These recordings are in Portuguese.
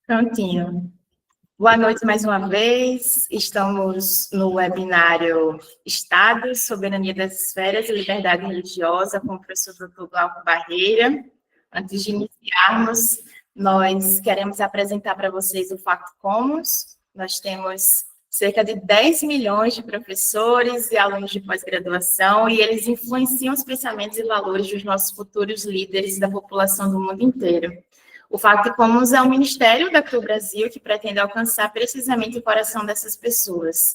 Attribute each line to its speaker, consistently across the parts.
Speaker 1: Prontinho. Boa noite mais uma vez. Estamos no webinário Estado, Soberania das Esferas e Liberdade Religiosa, com o professor Dr. Glauco Barreira. Antes de iniciarmos, nós queremos apresentar para vocês o Facto Commons. Nós temos cerca de 10 milhões de professores e alunos de pós-graduação, e eles influenciam os pensamentos e valores dos nossos futuros líderes da população do mundo inteiro. O Facto Commons é um ministério da CRU Brasil que pretende alcançar precisamente o coração dessas pessoas.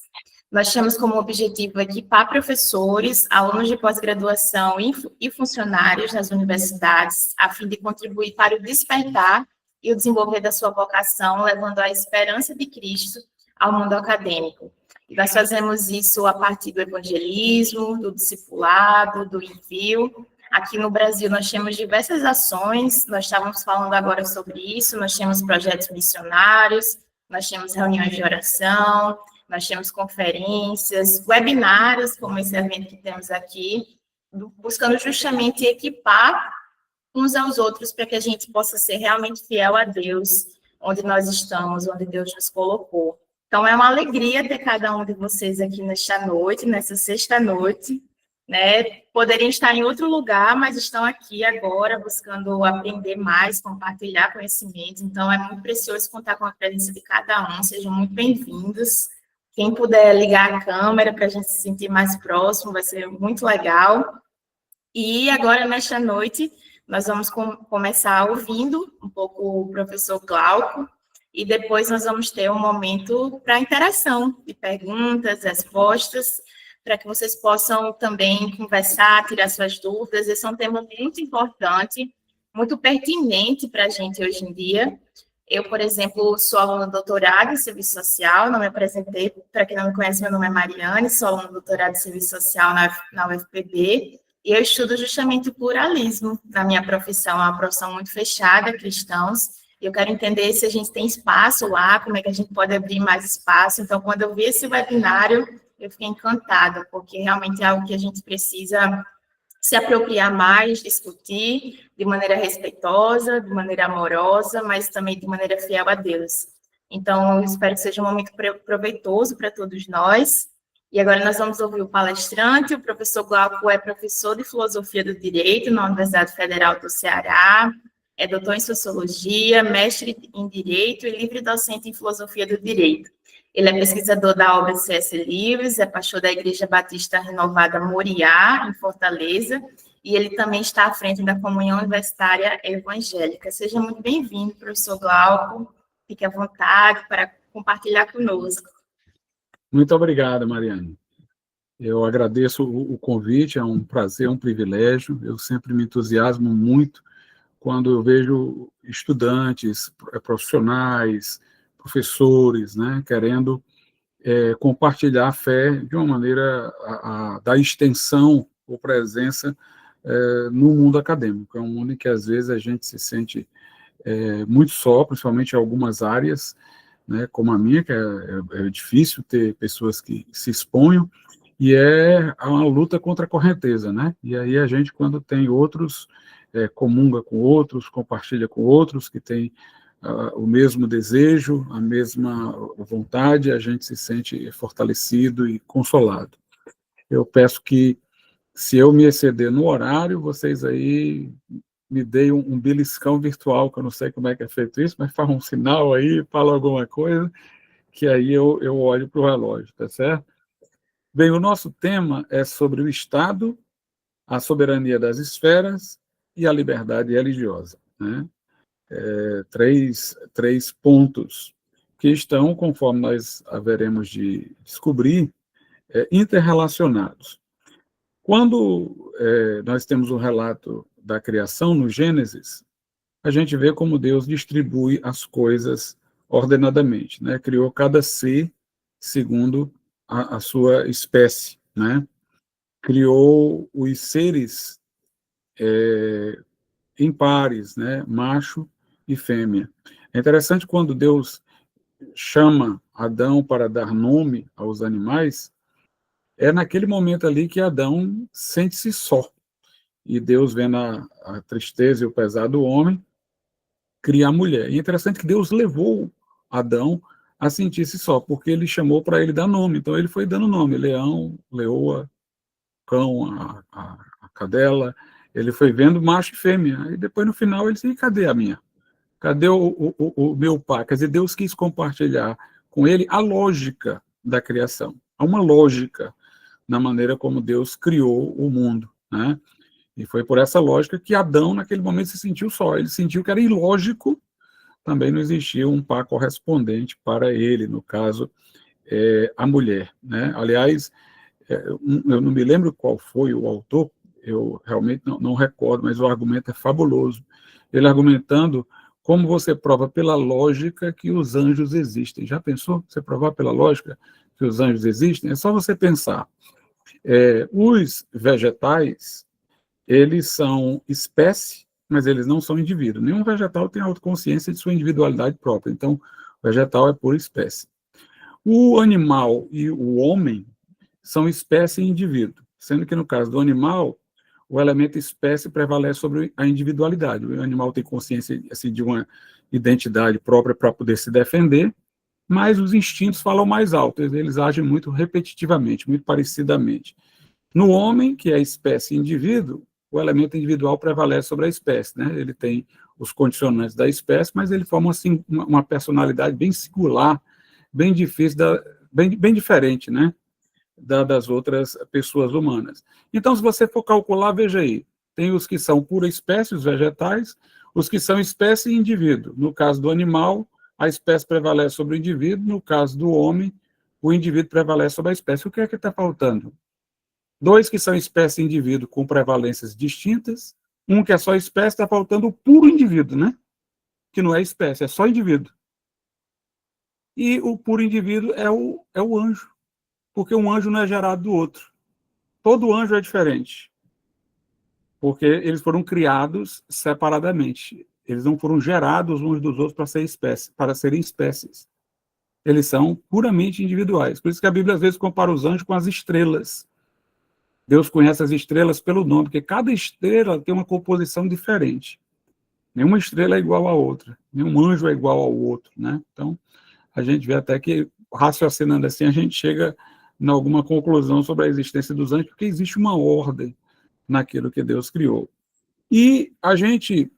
Speaker 1: Nós temos como objetivo equipar professores, alunos de pós-graduação e funcionários nas universidades, a fim de contribuir para o despertar e o desenvolver da sua vocação, levando a esperança de Cristo ao mundo acadêmico. E nós fazemos isso a partir do evangelismo, do discipulado, do envio. Aqui no Brasil, nós temos diversas ações, nós estávamos falando agora sobre isso, nós temos projetos missionários, nós temos reuniões de oração, nós temos conferências, webinários, como esse evento que temos aqui, buscando justamente equipar uns aos outros para que a gente possa ser realmente fiel a Deus, onde nós estamos, onde Deus nos colocou. Então, é uma alegria ter cada um de vocês aqui nesta noite, nessa sexta-noite, né? Poderiam estar em outro lugar, mas estão aqui agora buscando aprender mais, compartilhar conhecimentos. Então, é muito precioso contar com a presença de cada um. Sejam muito bem-vindos. Quem puder ligar a câmera para a gente se sentir mais próximo, vai ser muito legal. E agora, nesta noite, nós vamos começar ouvindo um pouco o professor Glauco, e depois nós vamos ter um momento para interação, de perguntas, respostas, para que vocês possam também conversar, tirar suas dúvidas. Esse é um tema muito importante, muito pertinente para a gente hoje em dia. Eu, por exemplo, sou aluna do doutorado em Serviço Social, não me apresentei, para quem não me conhece, meu nome é Mariane, sou aluna do doutorado em Serviço Social na UFPB, e eu estudo justamente o pluralismo na minha profissão, é uma profissão muito fechada, cristãos, e eu quero entender se a gente tem espaço lá, como é que a gente pode abrir mais espaço. Então, quando eu vi esse webinário, eu fiquei encantada, porque realmente é algo que a gente precisa se apropriar mais, discutir de maneira respeitosa, de maneira amorosa, mas também de maneira fiel a Deus. Então, eu espero que seja um momento proveitoso para todos nós. E agora nós vamos ouvir o palestrante. O professor Glauco é professor de Filosofia do Direito na Universidade Federal do Ceará, é doutor em Sociologia, mestre em Direito e livre docente em Filosofia do Direito. Ele é pesquisador da obra C.S. Lewis, é pastor da Igreja Batista Renovada Moriá, em Fortaleza, e ele também está à frente da Comunhão Universitária Evangélica. Seja muito bem-vindo, professor Glauco. Fique à vontade para compartilhar conosco.
Speaker 2: Muito obrigado, Mariane. Eu agradeço o convite, é um prazer, um privilégio. Eu sempre me entusiasmo muito quando eu vejo estudantes, profissionais, professores, né, querendo compartilhar a fé de uma maneira da extensão ou presença no mundo acadêmico. É um mundo em que, às vezes, a gente se sente muito só, principalmente em algumas áreas, né, como a minha, que é difícil ter pessoas que se exponham, e é uma luta contra a correnteza, né? E aí a gente, quando tem outros, comunga com outros, compartilha com outros que têm o mesmo desejo, a mesma vontade, a gente se sente fortalecido e consolado. Eu peço que, se eu me exceder no horário, vocês aí me deem um beliscão virtual, que eu não sei como é que é feito isso, mas fala um sinal aí, fala alguma coisa, que aí eu olho para o relógio, tá certo? Bem, o nosso tema é sobre o Estado, a soberania das esferas e a liberdade religiosa, né? Três pontos que estão, conforme nós haveremos de descobrir, interrelacionados. Quando nós temos o relato da criação no Gênesis, a gente vê como Deus distribui as coisas ordenadamente, né? Criou cada ser segundo a sua espécie, né? Criou os seres em pares, né? Macho e fêmea. É interessante quando Deus chama Adão para dar nome aos animais, é naquele momento ali que Adão sente-se só. E Deus, vendo a tristeza e o pesar do homem, criar a mulher. E é interessante que Deus levou Adão a sentir-se só, porque ele chamou para ele dar nome. Então ele foi dando nome: leão, leoa, cão, a cadela. Ele foi vendo macho e fêmea. E depois, no final, ele disse: cadê a minha? Cadê o meu pai? Quer dizer, Deus quis compartilhar com ele a lógica da criação. Há uma lógica na maneira como Deus criou o mundo, né? E foi por essa lógica que Adão, naquele momento, se sentiu só. Ele sentiu que era ilógico, também não existia um par correspondente para ele, no caso, a mulher, né? Aliás, eu não me lembro qual foi o autor, eu realmente não recordo, mas o argumento é fabuloso. Ele argumentando como você prova pela lógica que os anjos existem. Já pensou? Você provar pela lógica que os anjos existem? É só você pensar. Os vegetais, eles são espécie, mas eles não são indivíduo. Nenhum vegetal tem autoconsciência de sua individualidade própria. Então, o vegetal é por espécie. O animal e o homem são espécie e indivíduo, sendo que no caso do animal, o elemento espécie prevalece sobre a individualidade. O animal tem consciência assim, de uma identidade própria para poder se defender, mas os instintos falam mais alto, eles agem muito repetitivamente, muito parecidamente. No homem, que é a espécie indivíduo, o elemento individual prevalece sobre a espécie, né? Ele tem os condicionantes da espécie, mas ele forma assim, uma personalidade bem singular, bem difícil, bem diferente, né? Das outras pessoas humanas. Então, se você for calcular, veja aí, tem os que são pura espécie, os vegetais, os que são espécie e indivíduo. No caso do animal, a espécie prevalece sobre o indivíduo, no caso do homem, o indivíduo prevalece sobre a espécie. O que é que está faltando? Dois que são espécie e indivíduo com prevalências distintas, um que é só espécie, está faltando o puro indivíduo, né? Que não é espécie, é só indivíduo. E o puro indivíduo é o anjo, porque um anjo não é gerado do outro. Todo anjo é diferente, porque eles foram criados separadamente. Eles não foram gerados uns dos outros para serem espécies. Eles são puramente individuais. Por isso que a Bíblia às vezes compara os anjos com as estrelas. Deus conhece as estrelas pelo nome, porque cada estrela tem uma composição diferente. Nenhuma estrela é igual à outra, nenhum anjo é igual ao outro, né? Então, a gente vê até que, raciocinando assim, a gente chega em alguma conclusão sobre a existência dos anjos, porque existe uma ordem naquilo que Deus criou. E a gente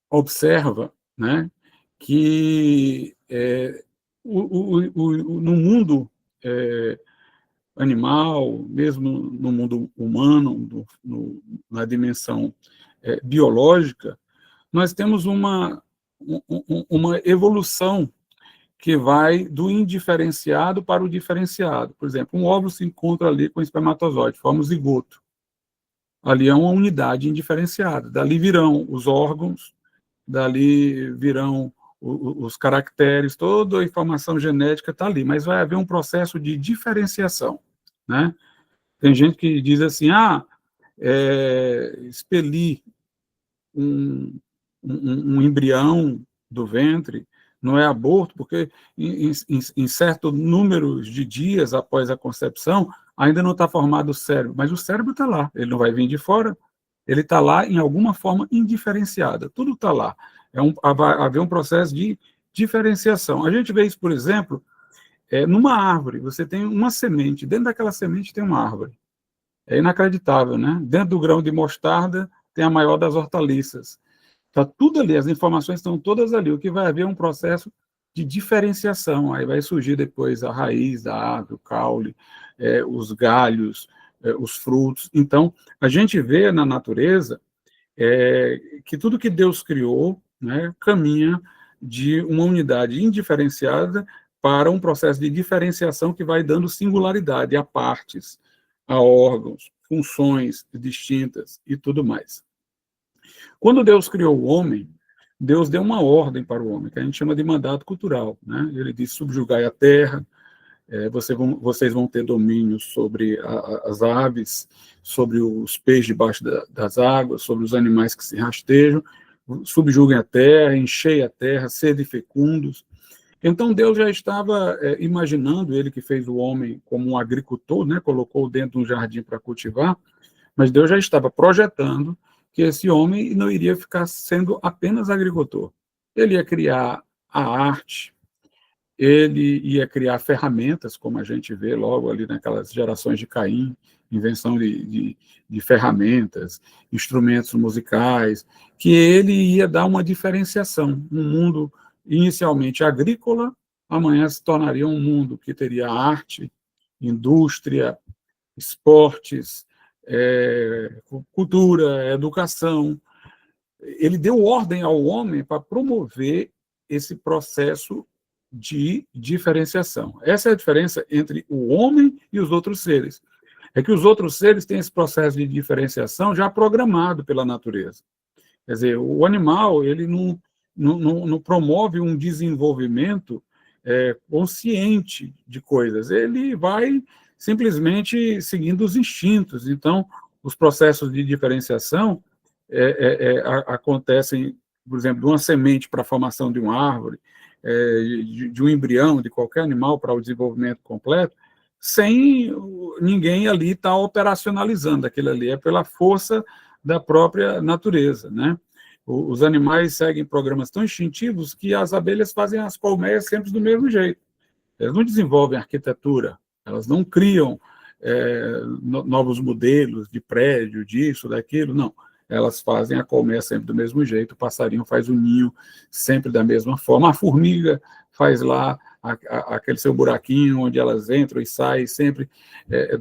Speaker 2: observa, né, que no mundo animal, mesmo no mundo humano, na dimensão biológica, nós temos uma evolução que vai do indiferenciado para o diferenciado. Por exemplo, um óvulo se encontra ali com o espermatozoide, forma o zigoto. Ali é uma unidade indiferenciada. Dali virão os órgãos, dali virão os caracteres, toda a informação genética está ali, mas vai haver um processo de diferenciação, né? Tem gente que diz assim, expelir um embrião do ventre não é aborto, porque em certo número de dias após a concepção, ainda não está formado o cérebro, mas o cérebro está lá, ele não vai vir de fora, ele está lá em alguma forma indiferenciada, tudo está lá. Vai haver um processo de diferenciação. A gente vê isso, por exemplo, numa árvore, você tem uma semente, dentro daquela semente tem uma árvore. É inacreditável, né? Dentro do grão de mostarda tem a maior das hortaliças. Está tudo ali, as informações estão todas ali. O que vai haver é um processo de diferenciação. Aí vai surgir depois a raiz da árvore, o caule, os galhos, os frutos. Então, a gente vê na natureza que tudo que Deus criou, né, caminha de uma unidade indiferenciada para um processo de diferenciação que vai dando singularidade a partes, a órgãos, funções distintas e tudo mais. Quando Deus criou o homem, Deus deu uma ordem para o homem, que a gente chama de mandato cultural, né? Ele disse: subjugai a terra, vocês vão ter domínio sobre as aves, sobre os peixes debaixo das águas, sobre os animais que se rastejam, subjuguem a terra, enchei a terra, sede fecundos. Então Deus já estava imaginando, ele que fez o homem como um agricultor, né? Colocou dentro de um jardim para cultivar, mas Deus já estava projetando que esse homem não iria ficar sendo apenas agricultor. ele ia criar a arte, ele ia criar ferramentas, como a gente vê logo ali naquelas gerações de Caim, invenção de ferramentas, instrumentos musicais, que ele ia dar uma diferenciação. Um mundo inicialmente agrícola, amanhã se tornaria um mundo que teria arte, indústria, esportes, cultura, educação. Ele deu ordem ao homem para promover esse processo de diferenciação. Essa é a diferença entre o homem e os outros seres. É que os outros seres têm esse processo de diferenciação já programado pela natureza. Quer dizer, o animal ele não promove um desenvolvimento consciente de coisas. Ele vai simplesmente seguindo os instintos. Então, os processos de diferenciação acontecem, por exemplo, de uma semente para a formação de uma árvore, de um embrião, de qualquer animal para o desenvolvimento completo, sem ninguém ali estar operacionalizando aquilo ali, é pela força da própria natureza, né? Os animais seguem programas tão instintivos que as abelhas fazem as colmeias sempre do mesmo jeito. Elas não desenvolvem arquitetura, elas não criam novos modelos de prédio, disso, daquilo, não. Elas fazem a colmeia sempre do mesmo jeito, o passarinho faz o ninho sempre da mesma forma, a formiga faz lá aquele seu buraquinho onde elas entram e saem sempre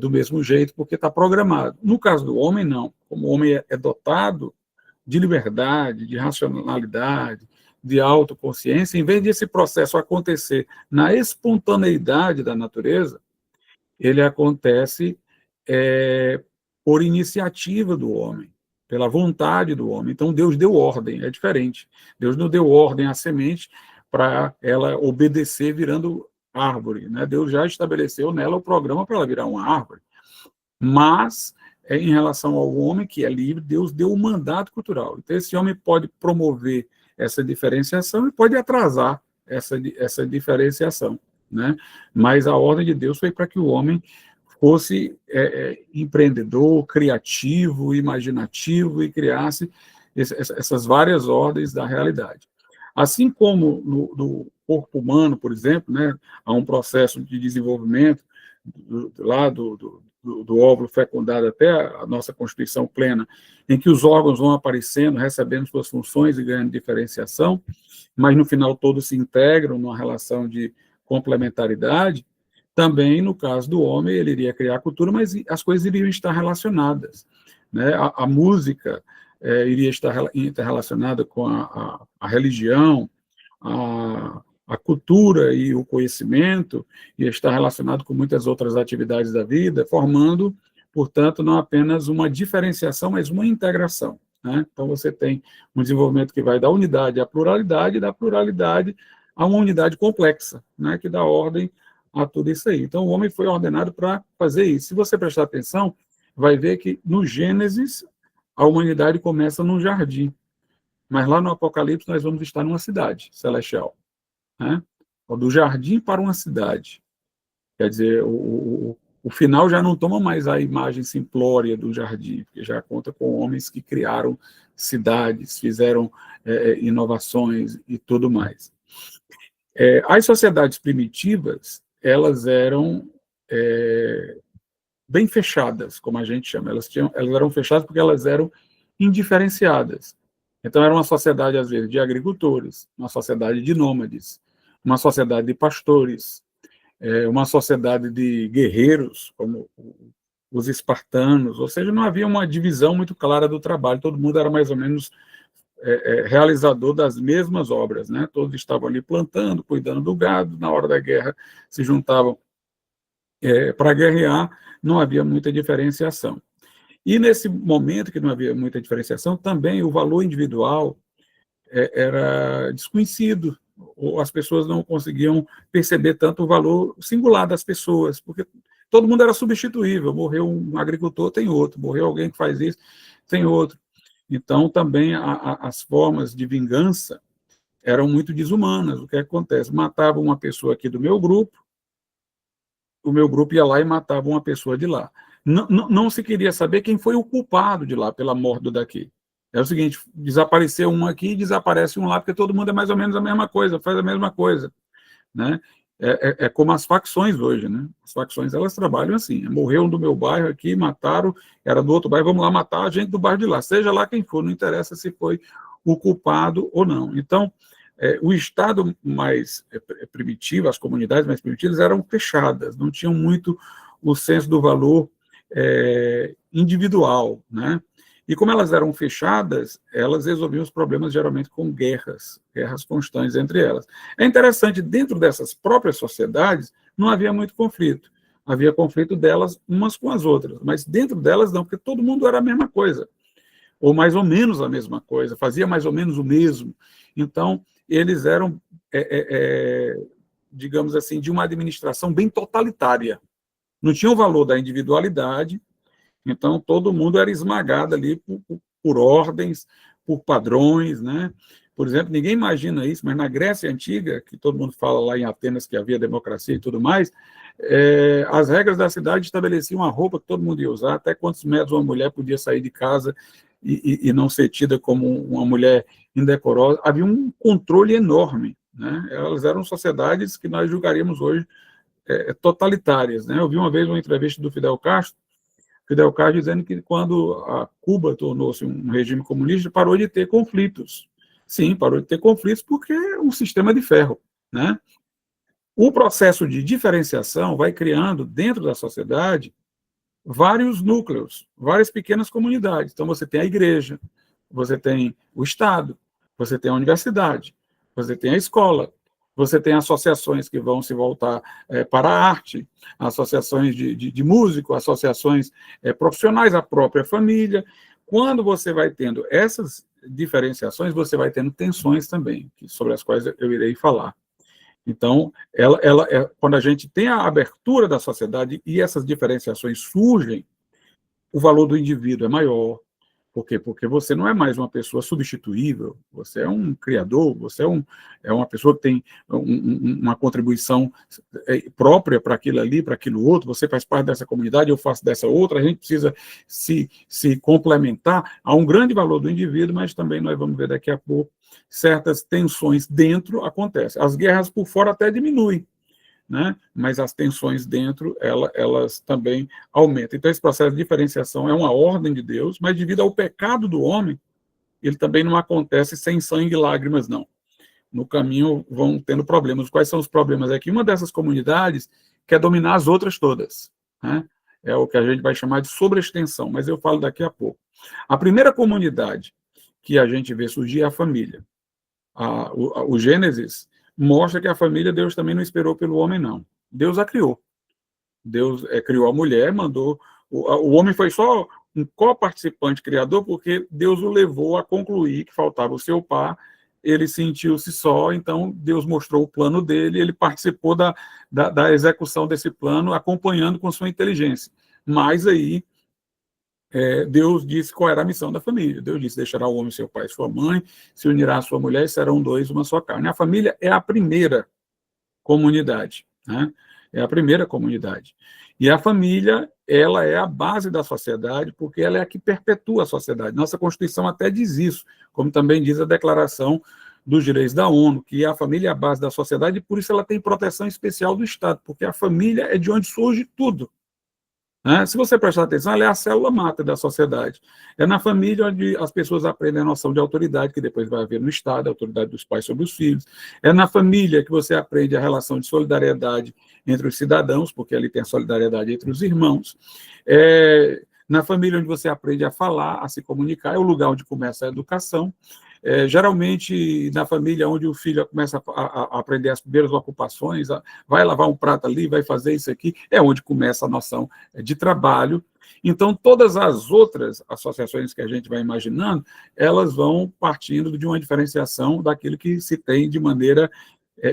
Speaker 2: do mesmo jeito, porque está programado. No caso do homem, não. Como o homem é dotado de liberdade, de racionalidade, de autoconsciência, em vez desse processo acontecer na espontaneidade da natureza, ele acontece por iniciativa do homem, pela vontade do homem. Então, Deus deu ordem, é diferente. Deus não deu ordem à semente para ela obedecer virando árvore, né? Deus já estabeleceu nela o programa para ela virar uma árvore. Mas, em relação ao homem, que é livre, Deus deu um mandato cultural. Então, esse homem pode promover essa diferenciação e pode atrasar essa diferenciação, né? Mas a ordem de Deus foi para que o homem fosse empreendedor, criativo, imaginativo e criasse essas várias ordens da realidade. Assim como no corpo humano, por exemplo, né, há um processo de desenvolvimento lá do óvulo fecundado até a nossa constituição plena, em que os órgãos vão aparecendo, recebendo suas funções e ganhando diferenciação, mas no final todos se integram numa relação de complementaridade. Também, no caso do homem, ele iria criar cultura, mas as coisas iriam estar relacionadas, né? A música iria estar interrelacionada com a religião, a cultura e o conhecimento, ia estar relacionado com muitas outras atividades da vida, formando, portanto, não apenas uma diferenciação, mas uma integração, né? Então, você tem um desenvolvimento que vai da unidade à pluralidade, e da pluralidade a uma unidade complexa, né? Que dá ordem a tudo isso aí. Então, o homem foi ordenado para fazer isso. Se você prestar atenção, vai ver que no Gênesis, a humanidade começa num jardim, mas lá no Apocalipse nós vamos estar numa cidade celestial, né? Do jardim para uma cidade. Quer dizer, o final já não toma mais a imagem simplória do jardim, porque já conta com homens que criaram cidades, fizeram inovações e tudo mais. As sociedades primitivas, elas eram bem fechadas, como a gente chama. Elas eram fechadas porque elas eram indiferenciadas. Então, era uma sociedade, às vezes, de agricultores, uma sociedade de nômades, uma sociedade de pastores, uma sociedade de guerreiros, como os espartanos, ou seja, não havia uma divisão muito clara do trabalho, todo mundo era mais ou menos realizador das mesmas obras, né? Todos estavam ali plantando, cuidando do gado, na hora da guerra se juntavam para guerrear, não havia muita diferenciação. E nesse momento que não havia muita diferenciação, também o valor individual era desconhecido, ou as pessoas não conseguiam perceber tanto o valor singular das pessoas, porque todo mundo era substituível, morreu um agricultor, tem outro, morreu alguém que faz isso, tem outro. Então, também as formas de vingança eram muito desumanas. O que acontece? Matava uma pessoa aqui do meu grupo, o meu grupo ia lá e matava uma pessoa de lá. Não se queria saber quem foi o culpado de lá pela morte do daqui. É o seguinte, desapareceu um aqui, desaparece um lá, porque todo mundo é mais ou menos a mesma coisa, faz a mesma coisa, né? É como as facções hoje, né? As facções, elas trabalham assim, morreu um do meu bairro aqui, mataram, era do outro bairro, vamos lá matar a gente do bairro de lá, seja lá quem for, não interessa se foi o culpado ou não. Então, o Estado mais primitivo, as comunidades mais primitivas eram fechadas, não tinham muito o senso do valor individual, né? E como elas eram fechadas, elas resolviam os problemas geralmente com guerras constantes entre elas. É interessante, dentro dessas próprias sociedades, não havia muito conflito. Havia conflito delas umas com as outras, mas dentro delas não, porque todo mundo era a mesma coisa, ou mais ou menos a mesma coisa, fazia mais ou menos o mesmo. Então, eles eram, digamos assim, de uma administração bem totalitária. Não tinha o valor da individualidade, então todo mundo era esmagado ali por ordens, por padrões, né? Por exemplo, ninguém imagina isso, mas na Grécia Antiga, que todo mundo fala lá em Atenas que havia democracia e tudo mais, as regras da cidade estabeleciam a roupa que todo mundo ia usar, até quantos metros uma mulher podia sair de casa e não ser tida como uma mulher indecorosa. Havia um controle enorme, né? Elas eram sociedades que nós julgaríamos hoje totalitárias, né? Eu vi uma vez uma entrevista do Fidel Castro dizendo que quando a Cuba tornou-se um regime comunista, parou de ter conflitos. Sim, parou de ter conflitos porque é um sistema de ferro, né? O processo de diferenciação vai criando dentro da sociedade vários núcleos, várias pequenas comunidades. Então, você tem a igreja, você tem o Estado, você tem a universidade, você tem a escola, você tem associações que vão se voltar para a arte, associações de músico, associações profissionais, a própria família. Quando você vai tendo essas diferenciações, você vai tendo tensões também, sobre as quais eu irei falar. Então, quando a gente tem a abertura da sociedade e essas diferenciações surgem, o valor do indivíduo é maior. Por quê? Porque você não é mais uma pessoa substituível, você é um criador, você é uma pessoa que tem uma contribuição própria para aquilo ali, para aquilo outro, você faz parte dessa comunidade, eu faço dessa outra, a gente precisa se complementar. Há um grande valor do indivíduo, mas também nós vamos ver daqui a pouco, certas tensões dentro acontecem. As guerras por fora até diminuem, né? Mas as tensões dentro, elas também aumentam. Então, esse processo de diferenciação é uma ordem de Deus, mas devido ao pecado do homem, ele também não acontece sem sangue e lágrimas, não. No caminho vão tendo problemas. Quais são os problemas? É que uma dessas comunidades quer dominar as outras todas, né? É o que a gente vai chamar de sobreextensão, mas eu falo daqui a pouco. A primeira comunidade que a gente vê surgir é a família. O Gênesis mostra que a família, Deus também não esperou pelo homem, não. Deus a criou. Deus criou a mulher, mandou... O homem foi só um coparticipante criador, porque Deus o levou a concluir que faltava o seu par, ele sentiu-se só, então Deus mostrou o plano dele, ele participou da execução desse plano, acompanhando com sua inteligência. Mas aí, Deus disse qual era a missão da família. Deus disse, deixará o homem seu pai e sua mãe, se unirá à sua mulher e serão dois, uma só carne. A família é a primeira comunidade, né? É a primeira comunidade. E a família, ela é a base da sociedade, porque ela é a que perpetua a sociedade. Nossa Constituição até diz isso, como também diz a Declaração dos Direitos da ONU, que a família é a base da sociedade, e por isso ela tem proteção especial do Estado, porque a família é de onde surge tudo. Se você prestar atenção, ela é a célula-máter da sociedade. É na família onde as pessoas aprendem a noção de autoridade, que depois vai haver no Estado, a autoridade dos pais sobre os filhos. É na família que você aprende a relação de solidariedade entre os cidadãos, porque ali tem a solidariedade entre os irmãos. É na família onde você aprende a falar, a se comunicar, é o lugar onde começa a educação. Geralmente, na família onde o filho começa a aprender as primeiras ocupações, vai lavar um prato ali, vai fazer isso aqui, é onde começa a noção de trabalho. Então, todas as outras associações que a gente vai imaginando, elas vão partindo de uma diferenciação daquilo que se tem de maneira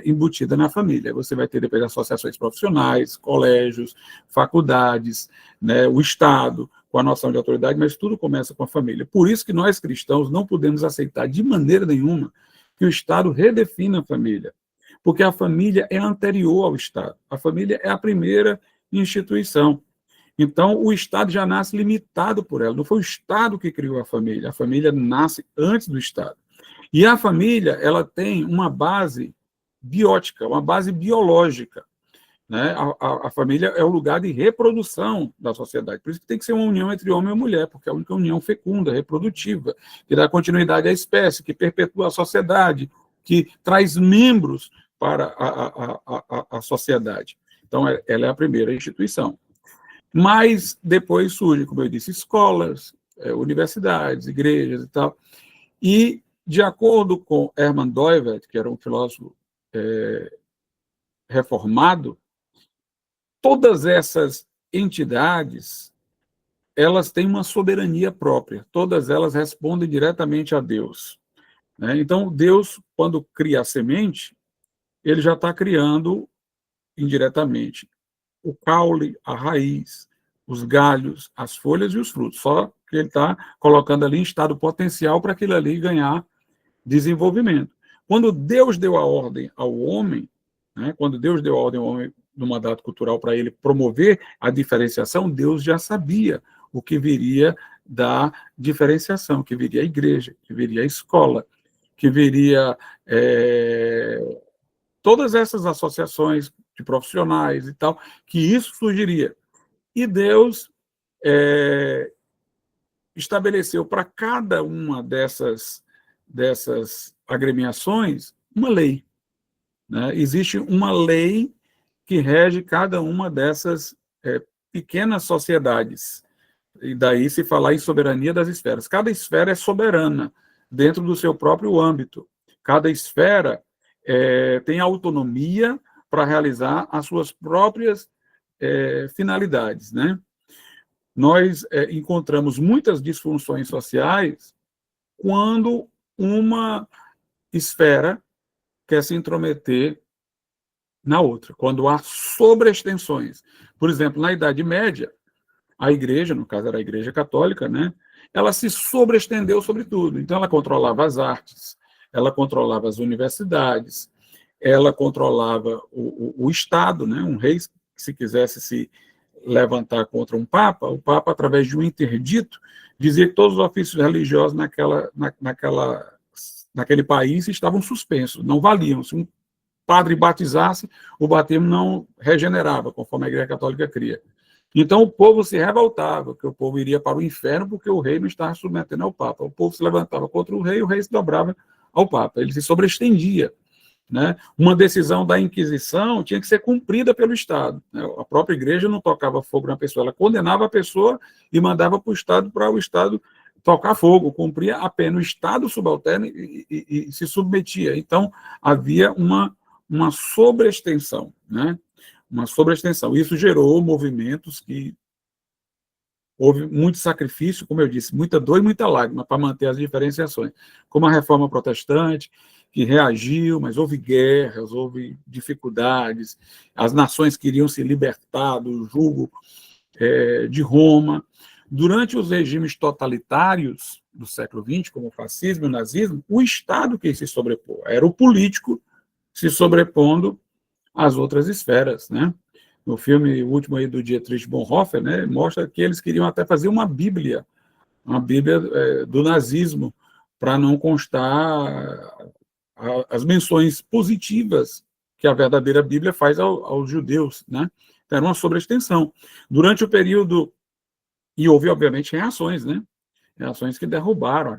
Speaker 2: embutida na família. Você vai ter depois associações profissionais, colégios, faculdades, né, o Estado, com a noção de autoridade, mas tudo começa com a família. Por isso que nós, cristãos, não podemos aceitar de maneira nenhuma que o Estado redefina a família, porque a família é anterior ao Estado. A família é a primeira instituição. Então, o Estado já nasce limitado por ela. Não foi o Estado que criou a família nasce antes do Estado. E a família, ela tem uma base biótica, uma base biológica. Né? A família é o lugar de reprodução da sociedade. Por isso que tem que ser uma união entre homem e mulher, porque é a única união fecunda, reprodutiva, que dá continuidade à espécie, que perpetua a sociedade, que traz membros para a sociedade. Então, ela é a primeira instituição. Mas depois surgem, como eu disse, escolas, universidades, igrejas e tal. E, de acordo com Hermann Doivet, que era um filósofo reformado, todas essas entidades, elas têm uma soberania própria, todas elas respondem diretamente a Deus. Né? Então, Deus, quando cria a semente, ele já está criando indiretamente o caule, a raiz, os galhos, as folhas e os frutos. Só que ele está colocando ali em estado potencial para aquilo ali ganhar desenvolvimento. Quando Deus deu a ordem ao homem, né, quando Deus deu a ordem ao homem no mandato cultural para ele promover a diferenciação, Deus já sabia o que viria da diferenciação, que viria a igreja, que viria a escola, que viria todas essas associações de profissionais e tal, que isso surgiria. E Deus estabeleceu para cada uma dessas agremiações uma lei. Né? Existe uma lei que rege cada uma dessas pequenas sociedades. E daí se falar em soberania das esferas. Cada esfera é soberana dentro do seu próprio âmbito. Cada esfera tem autonomia para realizar as suas próprias finalidades. Né? Nós encontramos muitas disfunções sociais quando uma esfera quer se intrometer na outra, quando há sobreextensões. Por exemplo, na Idade Média, a igreja, no caso era a Igreja Católica, né, ela se sobreestendeu sobre tudo. Então, ela controlava as artes, ela controlava as universidades, ela controlava o Estado, né, um rei, se quisesse se levantar contra um papa, o papa, através de um interdito, dizia que todos os ofícios religiosos naquele país estavam suspensos, não valiam. Se um padre batizasse, o batismo não regenerava, conforme a Igreja Católica cria. Então o povo se revoltava, que o povo iria para o inferno porque o rei não estava submetendo ao Papa. O povo se levantava contra o rei se dobrava ao Papa. Ele se sobreestendia. Né? Uma decisão da Inquisição tinha que ser cumprida pelo Estado. Né? A própria igreja não tocava fogo na pessoa, ela condenava a pessoa e mandava para o Estado tocar fogo, cumpria a pena. O Estado subalterno e se submetia. Então, havia uma sobreextensão, né? Uma sobreextensão. Isso gerou movimentos que houve muito sacrifício, como eu disse, muita dor e muita lágrima para manter as diferenciações, como a Reforma Protestante, que reagiu, mas houve guerras, houve dificuldades, as nações queriam se libertar do jugo de Roma. Durante os regimes totalitários do século XX, como o fascismo e o nazismo, o Estado que se sobrepôs, era o político se sobrepondo às outras esferas, né? No filme o último aí do Dietrich Bonhoeffer, né, mostra que eles queriam até fazer uma Bíblia do nazismo, para não constar as menções positivas que a verdadeira Bíblia faz aos judeus, né? Então, era uma sobreextensão. Durante o período, e houve, obviamente, reações, né? Reações que derrubaram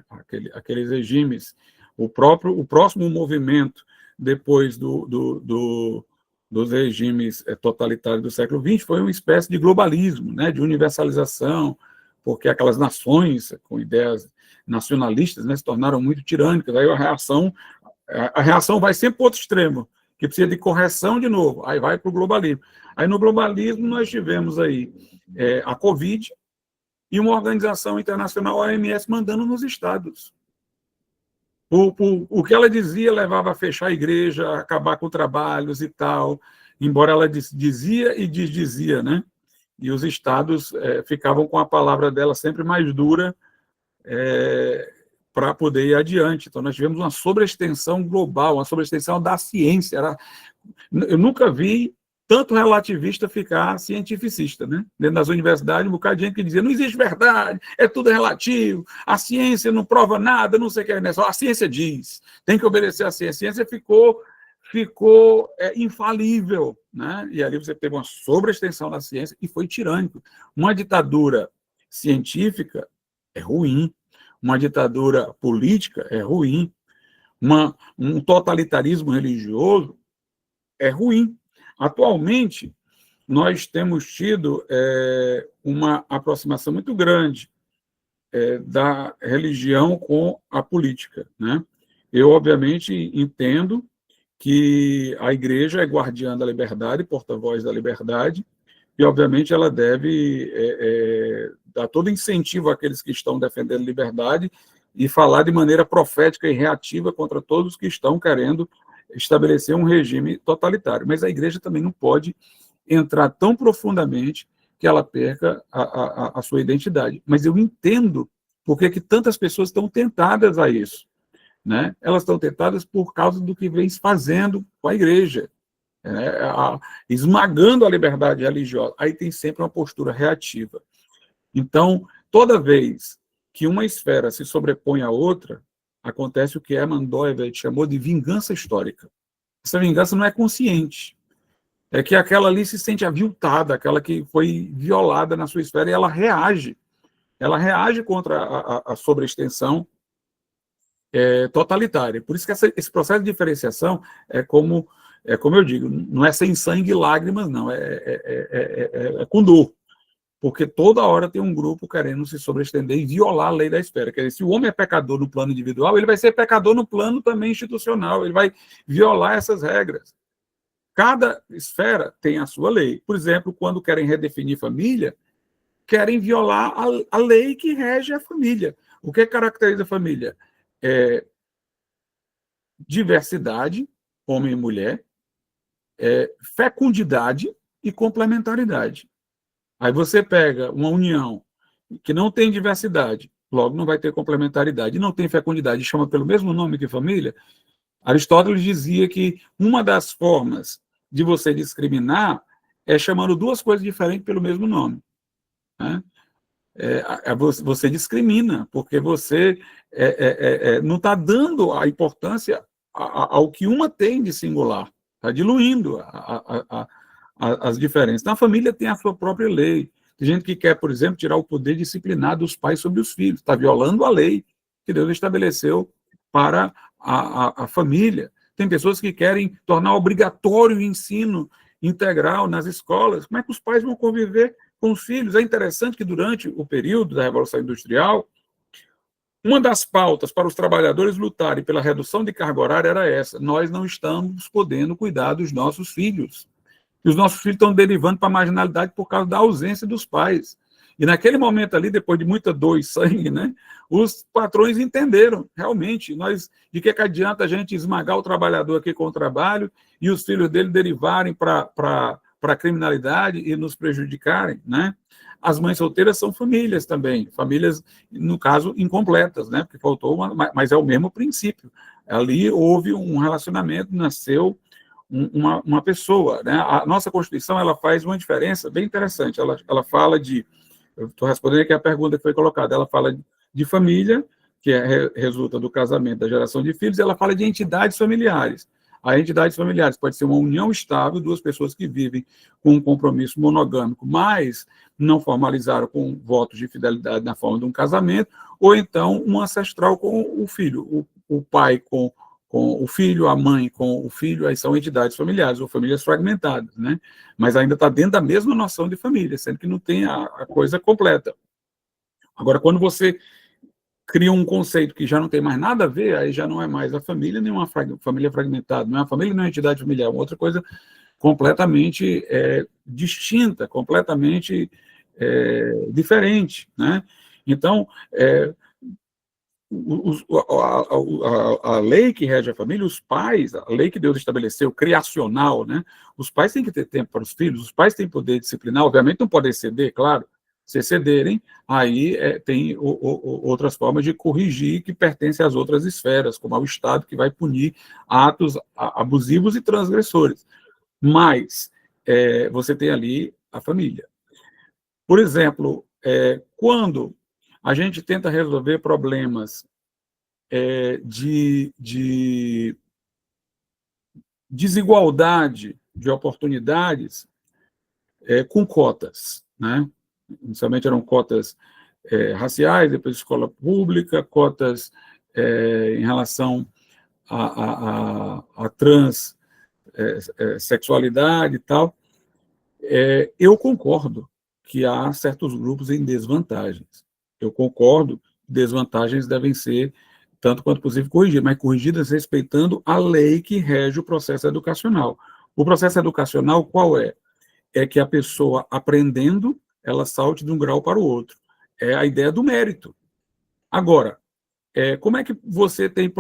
Speaker 2: aqueles regimes. O próximo movimento, depois dos regimes totalitários do século XX, foi uma espécie de globalismo, né? De universalização, porque aquelas nações com ideias nacionalistas, né, se tornaram muito tirânicas. Aí a reação vai sempre para o outro extremo, que precisa de correção de novo, aí vai para o globalismo. Aí no globalismo nós tivemos aí a Covid e uma organização internacional, a OMS, mandando nos estados. O que ela dizia levava a fechar a igreja, a acabar com trabalhos e tal, embora ela dizia e desdizia, né? E os estados ficavam com a palavra dela sempre mais dura para poder ir adiante. Então, nós tivemos uma sobreextensão global, uma sobreextensão da ciência. Eu nunca vi tanto relativista ficar cientificista, né? Dentro das universidades, um bocado de gente que dizia, não existe verdade, é tudo relativo, a ciência não prova nada, não sei o que é, só a ciência diz, tem que obedecer à ciência. A ciência ficou infalível, né? E ali você teve uma sobreextensão da ciência e foi tirânico. Uma ditadura científica é ruim, uma ditadura política é ruim, um totalitarismo religioso é ruim. Atualmente, nós temos tido uma aproximação muito grande da religião com a política, né? Eu, obviamente, entendo que a igreja é guardiã da liberdade, porta-voz da liberdade, e, obviamente, ela deve dar todo incentivo àqueles que estão defendendo liberdade e falar de maneira profética e reativa contra todos que estão querendo estabelecer um regime totalitário. Mas a igreja também não pode entrar tão profundamente que ela perca a sua identidade. Mas eu entendo por que tantas pessoas estão tentadas a isso, né? Elas estão tentadas por causa do que vem se fazendo com a igreja, esmagando a liberdade religiosa. Aí tem sempre uma postura reativa. Então, toda vez que uma esfera se sobrepõe à outra, acontece o que Hermann Doivelt chamou de vingança histórica. Essa vingança não é consciente. É que aquela ali se sente aviltada, aquela que foi violada na sua esfera, e ela reage. Ela reage contra a sobreextensão totalitária. Por isso que esse processo de diferenciação é como eu digo, não é sem sangue e lágrimas, não, é com dor. Porque toda hora tem um grupo querendo se sobreestender e violar a lei da esfera. Quer dizer, se o homem é pecador no plano individual, ele vai ser pecador no plano também institucional, ele vai violar essas regras. Cada esfera tem a sua lei. Por exemplo, quando querem redefinir família, querem violar a lei que rege a família. O que caracteriza a família? Diversidade, homem e mulher, fecundidade e complementaridade. Aí você pega uma união que não tem diversidade, logo não vai ter complementaridade, não tem fecundidade, chama pelo mesmo nome que família. Aristóteles dizia que uma das formas de você discriminar é chamando duas coisas diferentes pelo mesmo nome, né? Você discrimina, porque você não está dando a importância ao que uma tem de singular, está diluindo as diferenças. Então, a família tem a sua própria lei. Tem gente que quer, por exemplo, tirar o poder disciplinar dos pais sobre os filhos, está violando a lei que Deus estabeleceu para a família. Tem pessoas que querem tornar obrigatório o ensino integral nas escolas. Como é que os pais vão conviver com os filhos? É interessante que, durante o período da Revolução Industrial, uma das pautas para os trabalhadores lutarem pela redução de carga horária era essa: nós não estamos podendo cuidar dos nossos filhos. E os nossos filhos estão derivando para a marginalidade por causa da ausência dos pais. E naquele momento ali, depois de muita dor e sangue, né, os patrões entenderam, realmente, de que adianta a gente esmagar o trabalhador aqui com o trabalho e os filhos dele derivarem para a criminalidade e nos prejudicarem, né? As mães solteiras são famílias também, famílias, no caso, incompletas, né, porque faltou mas é o mesmo princípio. Ali houve um relacionamento, nasceu uma pessoa, né? A nossa Constituição, ela faz uma diferença bem interessante. Ela fala de, eu estou respondendo aqui a pergunta que foi colocada, ela fala de família, que resulta do casamento, da geração de filhos, e ela fala de entidades familiares. As entidades familiares pode ser uma união estável, duas pessoas que vivem com um compromisso monogâmico, mas não formalizaram com votos de fidelidade na forma de um casamento, ou então um ancestral com o filho, o pai com o filho, a mãe com o filho, aí são entidades familiares, ou famílias fragmentadas, né? Mas ainda está dentro da mesma noção de família, sendo que não tem a coisa completa. Agora, quando você cria um conceito que já não tem mais nada a ver, aí já não é mais a família, nem uma família fragmentada, não é uma família, não é uma entidade familiar, é uma outra coisa completamente distinta, completamente diferente, né? Então, a lei que rege a família, os pais, a lei que Deus estabeleceu, criacional, né? Os pais têm que ter tempo para os filhos, os pais têm poder disciplinar, obviamente não podem ceder, claro. Se cederem, aí tem outras formas de corrigir que pertencem às outras esferas, como ao Estado, que vai punir atos abusivos e transgressores. Mas você tem ali a família. Por exemplo, quando a gente tenta resolver problemas de desigualdade de oportunidades com cotas, né? Inicialmente eram cotas raciais, depois escola pública, cotas em relação à transexualidade e tal. Eu concordo que há certos grupos em desvantagens. Eu concordo que desvantagens devem ser, tanto quanto possível, corrigidas, mas corrigidas respeitando a lei que rege o processo educacional. O processo educacional qual é? É que a pessoa, aprendendo, ela salte de um grau para o outro. É a ideia do mérito. Agora, como é que você tem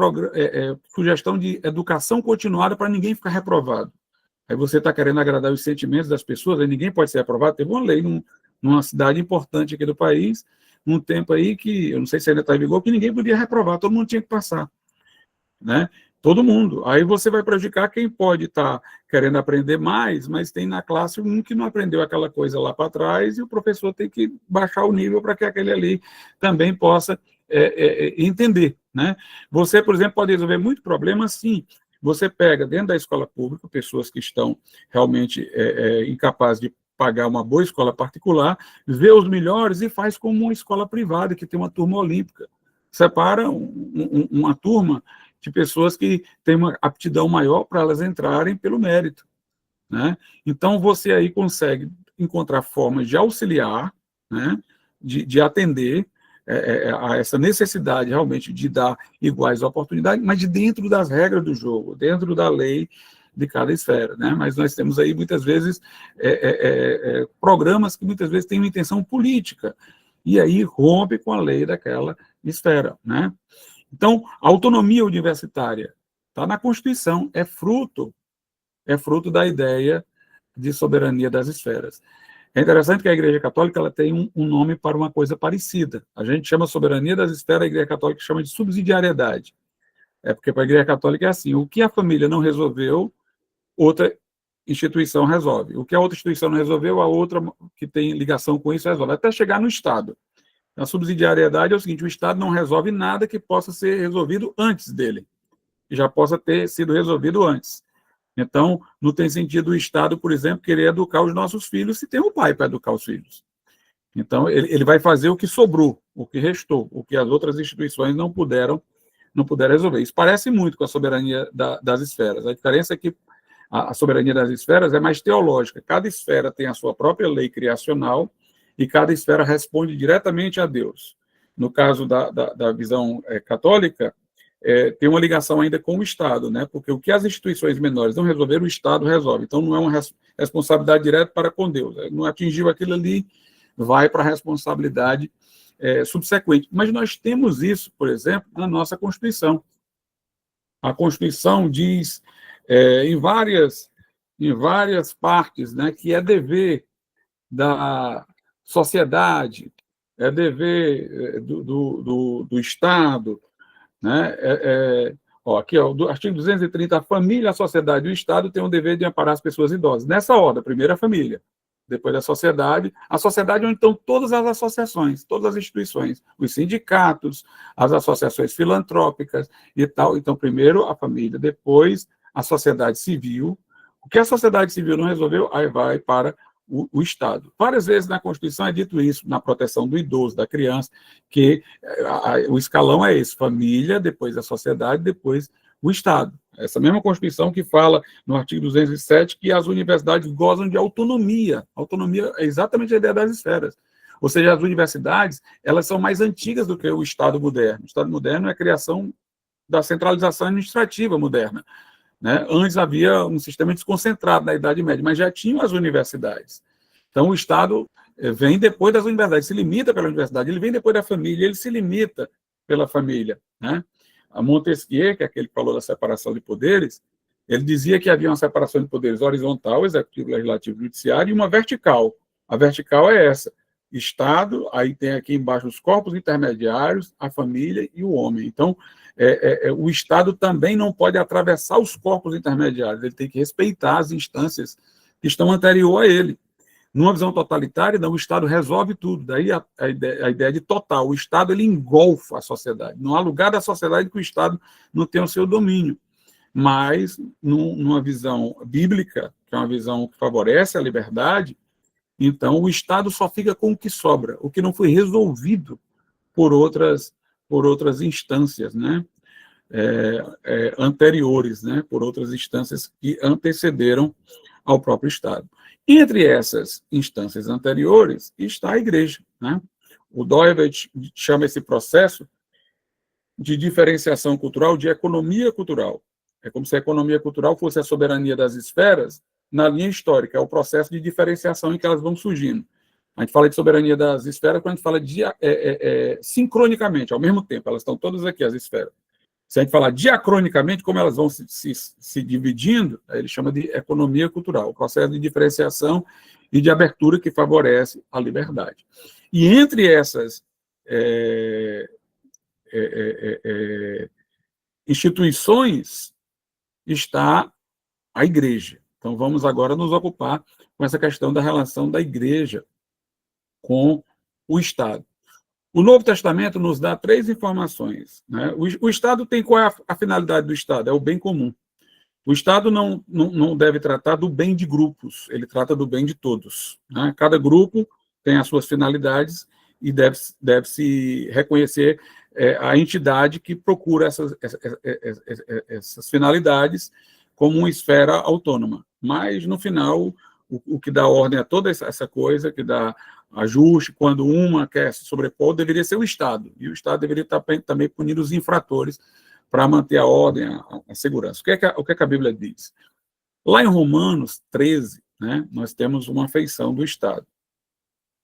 Speaker 2: sugestão de educação continuada para ninguém ficar reprovado? Aí você está querendo agradar os sentimentos das pessoas, aí ninguém pode ser aprovado. Teve uma lei numa cidade importante aqui do país, num tempo aí que, eu não sei se ainda está em vigor, que ninguém podia reprovar, todo mundo tinha que passar, né? Todo mundo. Aí você vai prejudicar quem pode estar querendo aprender mais, mas tem na classe um que não aprendeu aquela coisa lá para trás e o professor tem que baixar o nível para que aquele ali também possa entender, né? Você, por exemplo, pode resolver muito problema sim. Você pega dentro da escola pública pessoas que estão realmente incapazes de pagar uma boa escola particular, vê os melhores e faz como uma escola privada que tem uma turma olímpica. Separa uma turma de pessoas que têm uma aptidão maior para elas entrarem pelo mérito, né? Então, você aí consegue encontrar formas de auxiliar, né? de atender a essa necessidade realmente de dar iguais oportunidades, mas de dentro das regras do jogo, dentro da lei de cada esfera, né? Mas nós temos aí, muitas vezes, programas que muitas vezes têm uma intenção política, e aí rompe com a lei daquela esfera, né? Então, a autonomia universitária está na Constituição, é fruto da ideia de soberania das esferas. É interessante que a Igreja Católica ela tem um nome para uma coisa parecida. A gente chama soberania das esferas, a Igreja Católica chama de subsidiariedade. Porque para a Igreja Católica é assim, o que a família não resolveu, outra instituição resolve. O que a outra instituição não resolveu, a outra que tem ligação com isso resolve, até chegar no Estado. A subsidiariedade é o seguinte, o Estado não resolve nada que possa ser resolvido antes dele, que já possa ter sido resolvido antes. Então, não tem sentido o Estado, por exemplo, querer educar os nossos filhos se tem um pai para educar os filhos. Então, ele vai fazer o que sobrou, o que restou, o que as outras instituições não puderam resolver. Isso parece muito com a soberania das esferas. A diferença é que a soberania das esferas é mais teológica. Cada esfera tem a sua própria lei criacional e cada esfera responde diretamente a Deus. No caso da visão católica, tem uma ligação ainda com o Estado, né? Porque o que as instituições menores não resolveram, o Estado resolve. Então, não é uma responsabilidade direta para com Deus. Não atingiu aquilo ali, vai para a responsabilidade subsequente. Mas nós temos isso, por exemplo, na nossa Constituição. A Constituição diz, em várias partes, né, que é dever da sociedade, é dever do Estado, né? Aqui, do artigo 230, a família, a sociedade e o Estado têm o dever de amparar as pessoas idosas. Nessa ordem, primeiro a família, depois a sociedade ou então todas as associações, todas as instituições, os sindicatos, as associações filantrópicas e tal. Então, primeiro a família, depois a sociedade civil. O que a sociedade civil não resolveu, aí vai para o Estado. Várias vezes na Constituição é dito isso, na proteção do idoso, da criança, que o escalão é esse, família, depois a sociedade, depois o Estado. Essa mesma Constituição que fala, no artigo 207, que as universidades gozam de autonomia. Autonomia é exatamente a ideia das esferas. Ou seja, as universidades, elas são mais antigas do que o Estado moderno. O Estado moderno é a criação da centralização administrativa moderna, né? Antes havia um sistema desconcentrado na Idade Média, mas já tinham as universidades. Então, o Estado vem depois das universidades, se limita pela universidade, ele vem depois da família, ele se limita pela família, né? A Montesquieu, que é aquele que falou da separação de poderes, ele dizia que havia uma separação de poderes horizontal, executivo, legislativo, judiciário, e uma vertical. A vertical é essa, Estado, aí tem aqui embaixo os corpos intermediários, a família e o homem. Então, o Estado também não pode atravessar os corpos intermediários, ele tem que respeitar as instâncias que estão anterior a ele. Numa visão totalitária, não, o Estado resolve tudo. Daí a ideia de total. O Estado ele engolfa a sociedade. Não há lugar da sociedade que o Estado não tenha o seu domínio. Mas, numa visão bíblica, que é uma visão que favorece a liberdade, então o Estado só fica com o que sobra, o que não foi resolvido por outras instâncias, né? Anteriores, né? Por outras instâncias que antecederam ao próprio Estado. Entre essas instâncias anteriores está a Igreja, né? O Doivert chama esse processo de diferenciação cultural de economia cultural. É como se a economia cultural fosse a soberania das esferas na linha histórica, é o processo de diferenciação em que elas vão surgindo. A gente fala de soberania das esferas quando a gente fala de sincronicamente, ao mesmo tempo, elas estão todas aqui, as esferas. Se a gente falar diacronicamente, como elas vão se dividindo, aí ele chama de economia cultural, o processo de diferenciação e de abertura que favorece a liberdade. E entre essas instituições está a Igreja. Então, vamos agora nos ocupar com essa questão da relação da Igreja com o Estado. O Novo Testamento nos dá 3 informações, né? O Estado tem qual é a finalidade do Estado? É o bem comum. O Estado não deve tratar do bem de grupos, ele trata do bem de todos, né? Cada grupo tem as suas finalidades e deve-se reconhecer a entidade que procura essas finalidades como uma esfera autônoma. Mas, no final, o que dá ordem a toda essa coisa, que dá ajuste, quando uma quer se sobrepor, deveria ser o Estado. E o Estado deveria estar também punindo os infratores para manter a ordem, a segurança. O que é que a Bíblia diz? Lá em Romanos 13, né, nós temos uma feição do Estado.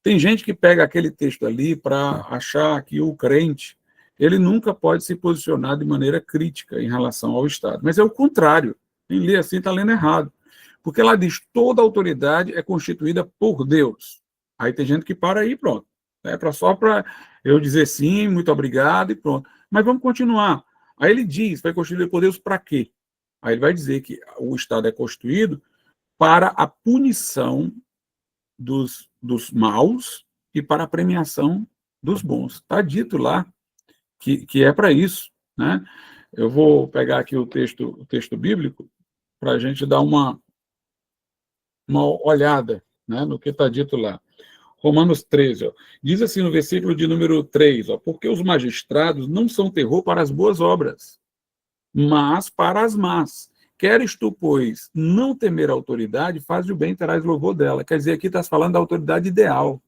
Speaker 2: Tem gente que pega aquele texto ali para achar que o crente ele nunca pode se posicionar de maneira crítica em relação ao Estado. Mas é o contrário. Quem lê assim está lendo errado. Porque lá diz, toda autoridade é constituída por Deus. Aí tem gente que para aí, pronto. Só para eu dizer sim, muito obrigado e pronto. Mas vamos continuar. Aí ele diz, foi constituído por Deus para quê? Aí ele vai dizer que o Estado é constituído para a punição dos maus e para a premiação dos bons. Está dito lá que é para isso, né? Eu vou pegar aqui o texto bíblico para a gente dar uma olhada, né, no que está dito lá. Romanos 13, ó, diz assim no versículo de número 3, ó, porque os magistrados não são terror para as boas obras, mas para as más. Queres tu, pois, não temer a autoridade, faz o bem e terás louvor dela. Quer dizer, aqui está falando da autoridade ideal,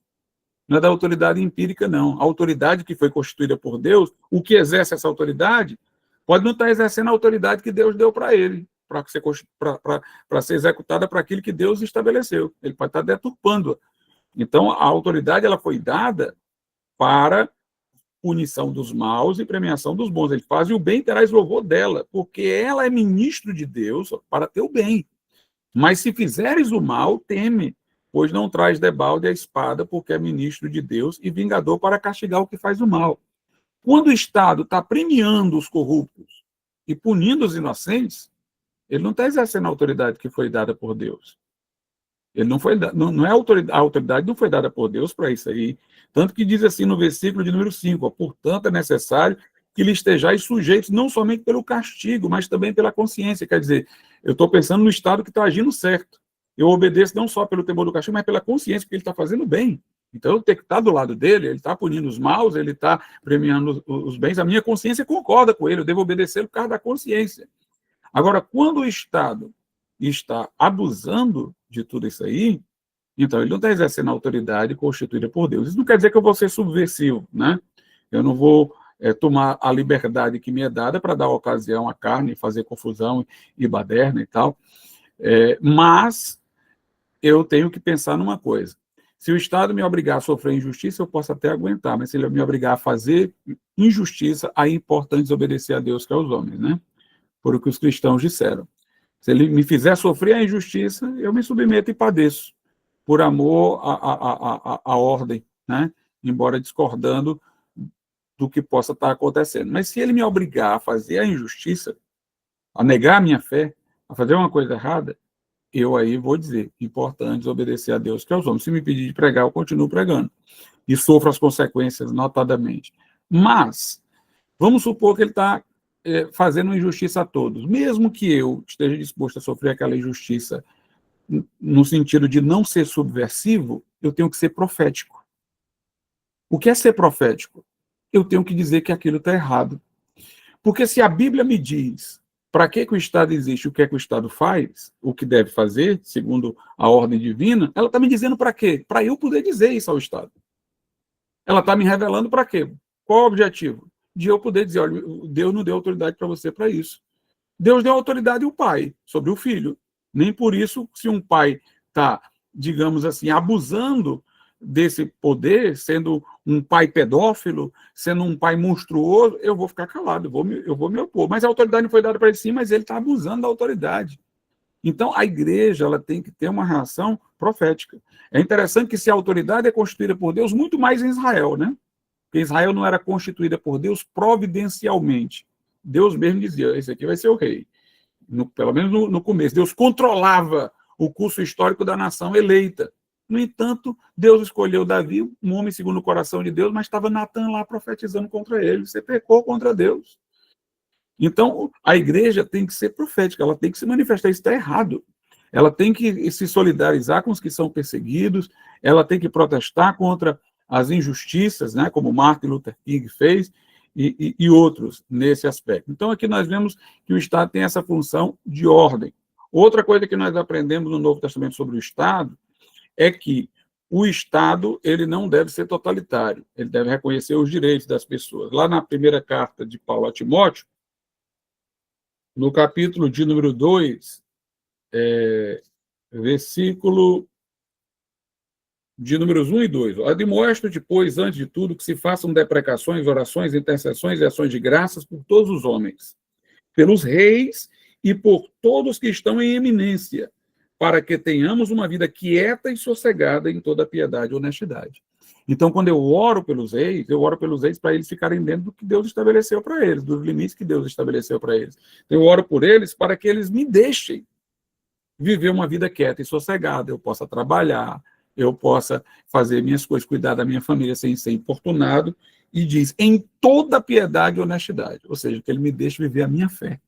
Speaker 2: não é da autoridade empírica, não. A autoridade que foi constituída por Deus, o que exerce essa autoridade, pode não estar exercendo a autoridade que Deus deu para ele, para ser executada para aquilo que Deus estabeleceu. Ele pode estar deturpando. Então, a autoridade ela foi dada para punição dos maus e premiação dos bons. Ele faz e o bem terás louvor dela, porque ela é ministro de Deus para ter o bem. Mas se fizeres o mal, teme, pois não traz debalde a espada, porque é ministro de Deus e vingador para castigar o que faz o mal. Quando o Estado está premiando os corruptos e punindo os inocentes, ele não está exercendo a autoridade que foi dada por Deus. Ele não foi, não é a autoridade não foi dada por Deus para isso aí. Tanto que diz assim no versículo de número 5, ó, portanto é necessário que lhe estejais sujeitos não somente pelo castigo, mas também pela consciência. Quer dizer, eu estou pensando no Estado que está agindo certo. Eu obedeço não só pelo temor do castigo, mas pela consciência, porque ele está fazendo bem. Então eu tenho que estar do lado dele, ele está punindo os maus, ele está premiando os bens, a minha consciência concorda com ele, eu devo obedecer por causa da consciência. Agora, quando o Estado está abusando de tudo isso aí, então ele não está exercendo a autoridade constituída por Deus. Isso não quer dizer que eu vou ser subversivo, né? Eu não vou tomar a liberdade que me é dada para dar ocasião à carne, fazer confusão e baderna e tal, mas eu tenho que pensar numa coisa. Se o Estado me obrigar a sofrer injustiça, eu posso até aguentar, mas se ele me obrigar a fazer injustiça, aí é importante desobedecer a Deus que aos homens, né? Por o que os cristãos disseram. Se ele me fizer sofrer a injustiça, eu me submeto e padeço, por amor à ordem, né? Embora discordando do que possa estar acontecendo. Mas se ele me obrigar a fazer a injustiça, a negar a minha fé, a fazer uma coisa errada, eu aí vou dizer, importante obedecer a Deus que aos homens. Se me pedir de pregar, eu continuo pregando. E sofro as consequências, notadamente. Mas, vamos supor que ele está fazendo injustiça a todos. Mesmo que eu esteja disposto a sofrer aquela injustiça no sentido de não ser subversivo, eu tenho que ser profético. O que é ser profético? Eu tenho que dizer que aquilo está errado. Porque se a Bíblia me diz para que o Estado existe, o que é que o Estado faz, o que deve fazer, segundo a ordem divina, ela está me dizendo para quê? Para eu poder dizer isso ao Estado. Ela está me revelando para quê? Qual o objetivo? De eu poder dizer, olha, Deus não deu autoridade para você para isso. Deus deu autoridade ao pai sobre o filho. Nem por isso, se um pai está, digamos assim, abusando desse poder, sendo um pai pedófilo, sendo um pai monstruoso, eu vou ficar calado, eu vou me opor. Mas a autoridade não foi dada para ele sim, mas ele está abusando da autoridade. Então, a igreja ela tem que ter uma reação profética. É interessante que se a autoridade é constituída por Deus, muito mais em Israel, né? Porque Israel não era constituída por Deus providencialmente. Deus mesmo dizia, esse aqui vai ser o rei. Pelo menos no começo. Deus controlava o curso histórico da nação eleita. No entanto, Deus escolheu Davi, um homem segundo o coração de Deus, mas estava Natan lá profetizando contra ele. Você pecou contra Deus. Então, a igreja tem que ser profética, ela tem que se manifestar. Isso está errado. Ela tem que se solidarizar com os que são perseguidos, ela tem que protestar contra as injustiças, né, como Martin Luther King fez, e outros nesse aspecto. Então, aqui nós vemos que o Estado tem essa função de ordem. Outra coisa que nós aprendemos no Novo Testamento sobre o Estado é que o Estado ele não deve ser totalitário, ele deve reconhecer os direitos das pessoas. Lá na primeira carta de Paulo a Timóteo, no capítulo de número 2, versículo de números 1 e 2. Admoesto-te, pois, antes de tudo, que se façam deprecações, orações, intercessões e ações de graças por todos os homens, pelos reis e por todos que estão em eminência, para que tenhamos uma vida quieta e sossegada em toda piedade e honestidade. Então, quando eu oro pelos reis para eles ficarem dentro do que Deus estabeleceu para eles, dos limites que Deus estabeleceu para eles. Então, eu oro por eles para que eles me deixem viver uma vida quieta e sossegada, eu possa trabalhar, eu possa fazer minhas coisas, cuidar da minha família sem ser importunado, e diz, em toda piedade e honestidade, ou seja, que ele me deixe viver a minha fé,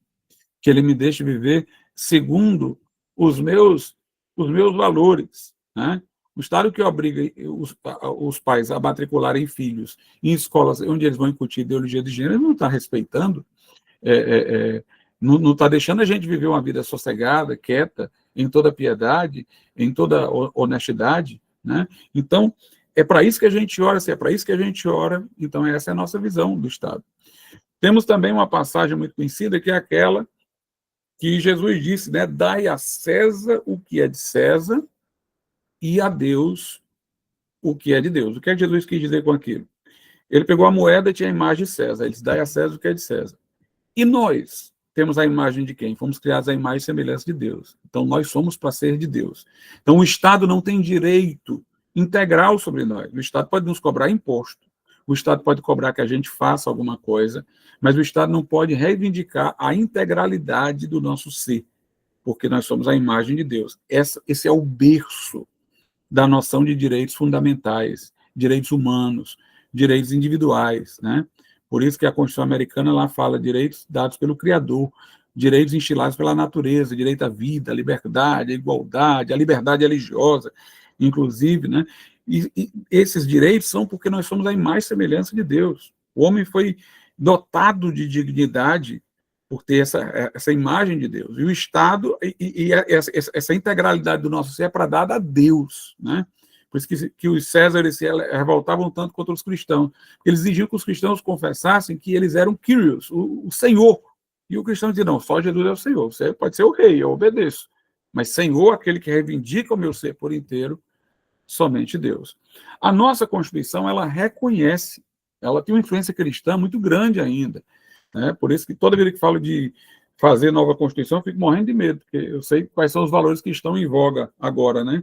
Speaker 2: que ele me deixe viver segundo os meus valores, né? O Estado que obriga os pais a matricularem filhos em escolas onde eles vão incutir ideologia de gênero, não está respeitando, não está deixando a gente viver uma vida sossegada, quieta, em toda piedade, em toda honestidade, né? Então, é para isso que a gente ora, se é para isso que a gente ora, então essa é a nossa visão do Estado. Temos também uma passagem muito conhecida, que é aquela que Jesus disse, né, dai a César o que é de César e a Deus o que é de Deus. O que é que Jesus quis dizer com aquilo? Ele pegou a moeda e tinha a imagem de César, ele disse, dai a César o que é de César. E nós temos a imagem de quem? Fomos criados à imagem e semelhança de Deus. Então, nós somos para ser de Deus. Então, o Estado não tem direito integral sobre nós. O Estado pode nos cobrar imposto. O Estado pode cobrar que a gente faça alguma coisa, mas o Estado não pode reivindicar a integralidade do nosso ser, porque nós somos a imagem de Deus. Esse é o berço da noção de direitos fundamentais, direitos humanos, direitos individuais, né? Por isso que a Constituição Americana lá fala direitos dados pelo Criador, direitos instilados pela natureza, direito à vida, à liberdade, à igualdade, à liberdade religiosa, inclusive, né? E esses direitos são porque nós somos a imagem e semelhança de Deus. O homem foi dotado de dignidade por ter essa imagem de Deus. E o Estado, essa integralidade do nosso ser é para dar a Deus, né? Por isso que os Césares se revoltavam tanto contra os cristãos. Eles exigiam que os cristãos confessassem que eles eram Kyrios, o Senhor. E o cristão dizia, não, só Jesus é o Senhor. Você pode ser o rei, eu obedeço. Mas Senhor, aquele que reivindica o meu ser por inteiro, somente Deus. A nossa Constituição, ela reconhece, ela tem uma influência cristã muito grande ainda, né? Por isso que toda vez que falo de fazer nova Constituição, eu fico morrendo de medo, porque eu sei quais são os valores que estão em voga agora, né?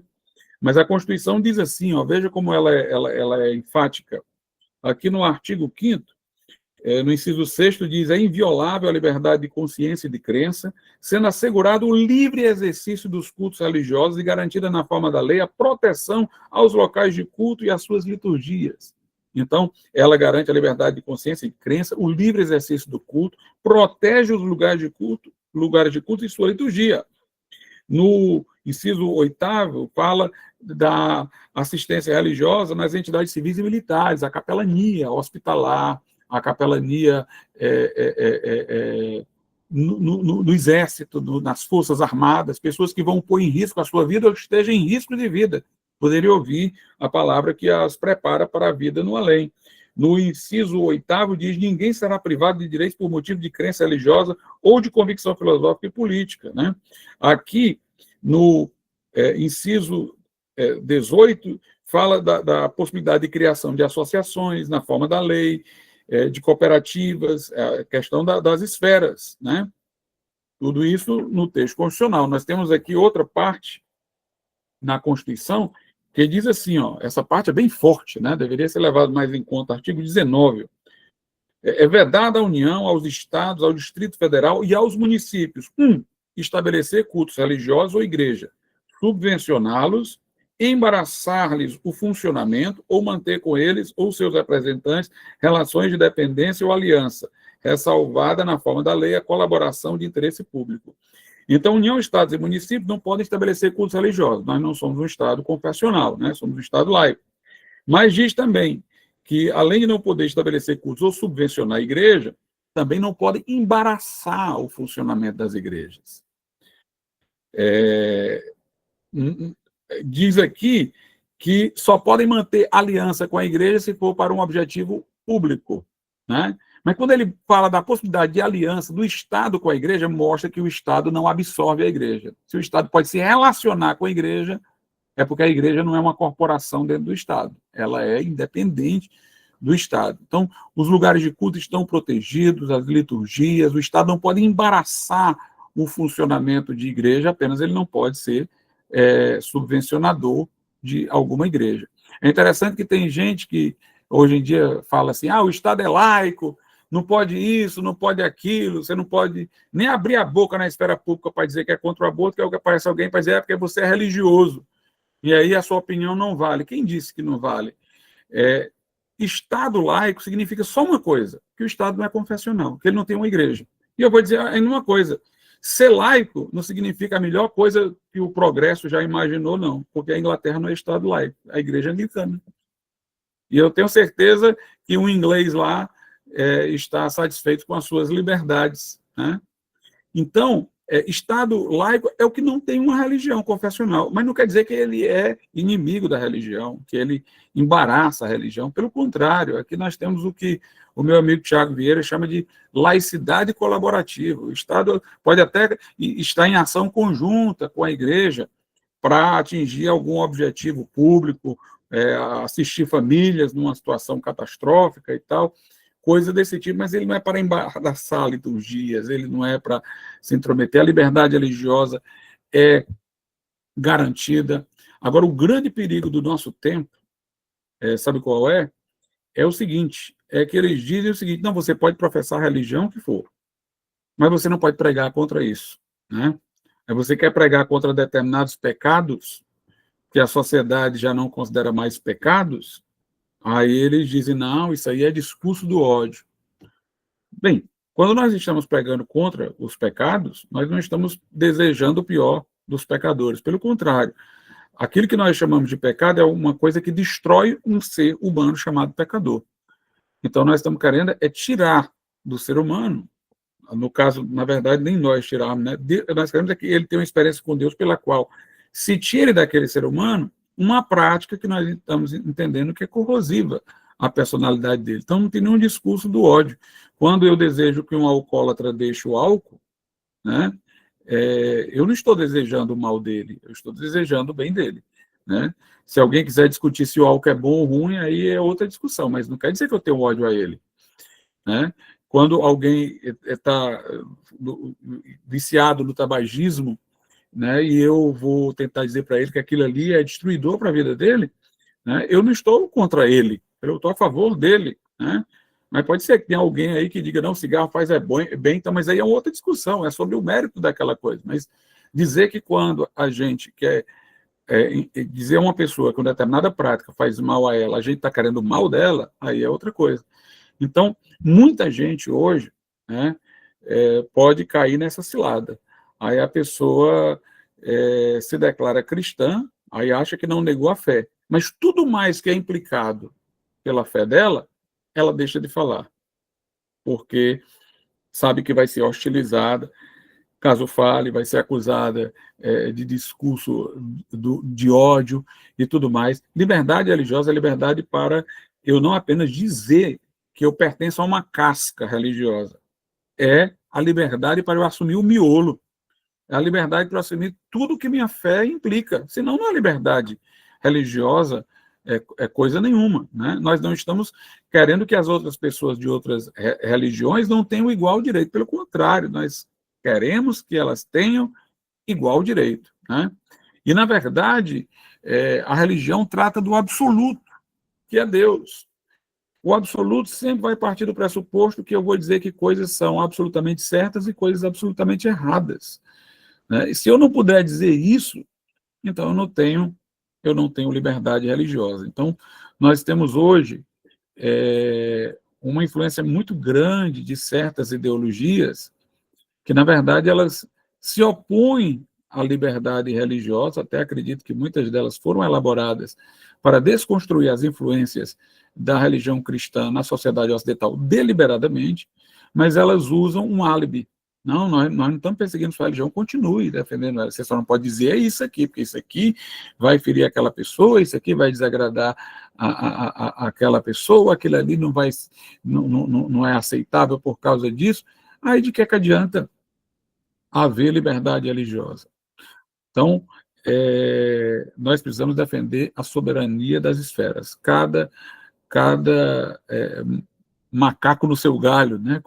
Speaker 2: Mas a Constituição diz assim, ó, veja como ela é enfática. Aqui no artigo 5º, no inciso 6º diz: é inviolável a liberdade de consciência e de crença, sendo assegurado o livre exercício dos cultos religiosos e garantida na forma da lei a proteção aos locais de culto e às suas liturgias. Então, ela garante a liberdade de consciência e de crença, o livre exercício do culto, protege os lugares de culto e sua liturgia. No inciso 8º, fala da assistência religiosa nas entidades civis e militares, a capelania hospitalar, a capelania no Exército, nas Forças Armadas, pessoas que vão pôr em risco a sua vida ou que estejam em risco de vida, poderem ouvir a palavra que as prepara para a vida no além. No inciso 8º diz: ninguém será privado de direitos por motivo de crença religiosa ou de convicção filosófica e política. Né? Aqui, no inciso 18, fala da possibilidade de criação de associações na forma da lei, de cooperativas, a questão das esferas, né? Tudo isso no texto constitucional. Nós temos aqui outra parte na Constituição que diz assim, essa parte é bem forte, né? Deveria ser levado mais em conta, artigo 19. É vedada à União, aos Estados, ao Distrito Federal e aos municípios: 1. Estabelecer cultos religiosos ou igreja, subvencioná-los, embaraçar-lhes o funcionamento ou manter com eles ou seus representantes relações de dependência ou aliança, ressalvada na forma da lei a colaboração de interesse público. Então, União, Estados e municípios não podem estabelecer cultos religiosos. Nós não somos um Estado confessional, né? Somos um Estado laico. Mas diz também que, além de não poder estabelecer cultos ou subvencionar a igreja, também não podem embaraçar o funcionamento das igrejas. Diz aqui que só podem manter aliança com a igreja se for para um objetivo público, né? Mas quando ele fala da possibilidade de aliança do Estado com a igreja, mostra que o Estado não absorve a igreja. Se o Estado pode se relacionar com a igreja, é porque a igreja não é uma corporação dentro do Estado. Ela é independente do Estado. Então, os lugares de culto estão protegidos, as liturgias, o Estado não pode embaraçar o funcionamento de igreja, apenas ele não pode ser subvencionador de alguma igreja. É interessante que tem gente que hoje em dia fala assim: o Estado é laico, não pode isso, não pode aquilo, você não pode nem abrir a boca na esfera pública para dizer que é contra o aborto, que é o que aparece alguém para dizer porque você é religioso, e aí a sua opinião não vale. Quem disse que não vale? Estado laico significa só uma coisa: que o Estado não é confessional, que ele não tem uma igreja. E eu vou dizer ainda uma coisa: ser laico não significa a melhor coisa que o progresso já imaginou, não, porque a Inglaterra não é Estado laico, a igreja é anglicana. E eu tenho certeza que um inglês lá está satisfeito com as suas liberdades, né? Então, Estado laico é o que não tem uma religião confessional, mas não quer dizer que ele é inimigo da religião, que ele embaraça a religião. Pelo contrário, aqui nós temos o que o meu amigo Tiago Vieira chama de laicidade colaborativa. O Estado pode até estar em ação conjunta com a igreja para atingir algum objetivo público, assistir famílias numa situação catastrófica e tal, coisa desse tipo, mas ele não é para embaraçar liturgias, ele não é para se intrometer. A liberdade religiosa é garantida. Agora, o grande perigo do nosso tempo, sabe qual é? É o seguinte, é que eles dizem o seguinte: não, você pode professar a religião que for, mas você não pode pregar contra isso, né? Você quer pregar contra determinados pecados que a sociedade já não considera mais pecados, aí eles dizem: não, isso aí é discurso do ódio. Bem, quando nós estamos pregando contra os pecados, nós não estamos desejando o pior dos pecadores. Pelo contrário, aquilo que nós chamamos de pecado é uma coisa que destrói um ser humano chamado pecador. Então, nós estamos querendo tirar do ser humano, no caso, na verdade, nem nós tirarmos, né? Nós queremos que ele tenha uma experiência com Deus pela qual se tire daquele ser humano uma prática que nós estamos entendendo que é corrosiva à personalidade dele. Então, não tem nenhum discurso do ódio. Quando eu desejo que um alcoólatra deixe o álcool, né, eu não estou desejando o mal dele, eu estou desejando o bem dele, né? Se alguém quiser discutir se o álcool é bom ou ruim, aí é outra discussão, mas não quer dizer que eu tenho ódio a ele, né? Quando alguém está viciado no tabagismo, né, e eu vou tentar dizer para ele que aquilo ali é destruidor para a vida dele, né, eu não estou contra ele, eu estou a favor dele, né? Mas pode ser que tenha alguém aí que diga, não, cigarro faz bem, então, mas aí é outra discussão, é sobre o mérito daquela coisa. Mas dizer que quando a gente quer dizer a uma pessoa que uma determinada prática faz mal a ela, a gente está querendo o mal dela, aí é outra coisa. Então, muita gente hoje, né, pode cair nessa cilada. Aí a pessoa se declara cristã, aí acha que não negou a fé. Mas tudo mais que é implicado pela fé dela, ela deixa de falar, porque sabe que vai ser hostilizada, caso fale, vai ser acusada de discurso de ódio e tudo mais. Liberdade religiosa é liberdade para eu não apenas dizer que eu pertenço a uma casca religiosa, é a liberdade para eu assumir o miolo, é a liberdade para eu assumir tudo que minha fé implica, senão não é liberdade religiosa, coisa nenhuma. Né? Nós não estamos querendo que as outras pessoas de outras religiões não tenham igual direito, pelo contrário, nós queremos que elas tenham igual direito. Né? E, na verdade, a religião trata do absoluto, que é Deus. O absoluto sempre vai partir do pressuposto que eu vou dizer que coisas são absolutamente certas e coisas absolutamente erradas. Né? E se eu não puder dizer isso, então eu não tenho liberdade religiosa. Então, nós temos hoje uma influência muito grande de certas ideologias que, na verdade, elas se opõem à liberdade religiosa, até acredito que muitas delas foram elaboradas para desconstruir as influências da religião cristã na sociedade ocidental deliberadamente, mas elas usam um álibi. Não, nós não estamos perseguindo sua religião, continue defendendo ela. Você só não pode dizer isso aqui, porque isso aqui vai ferir aquela pessoa, isso aqui vai desagradar aquela pessoa, aquilo ali não é aceitável por causa disso. Aí de que adianta haver liberdade religiosa? Então, nós precisamos defender a soberania das esferas. Cada macaco no seu galho, né?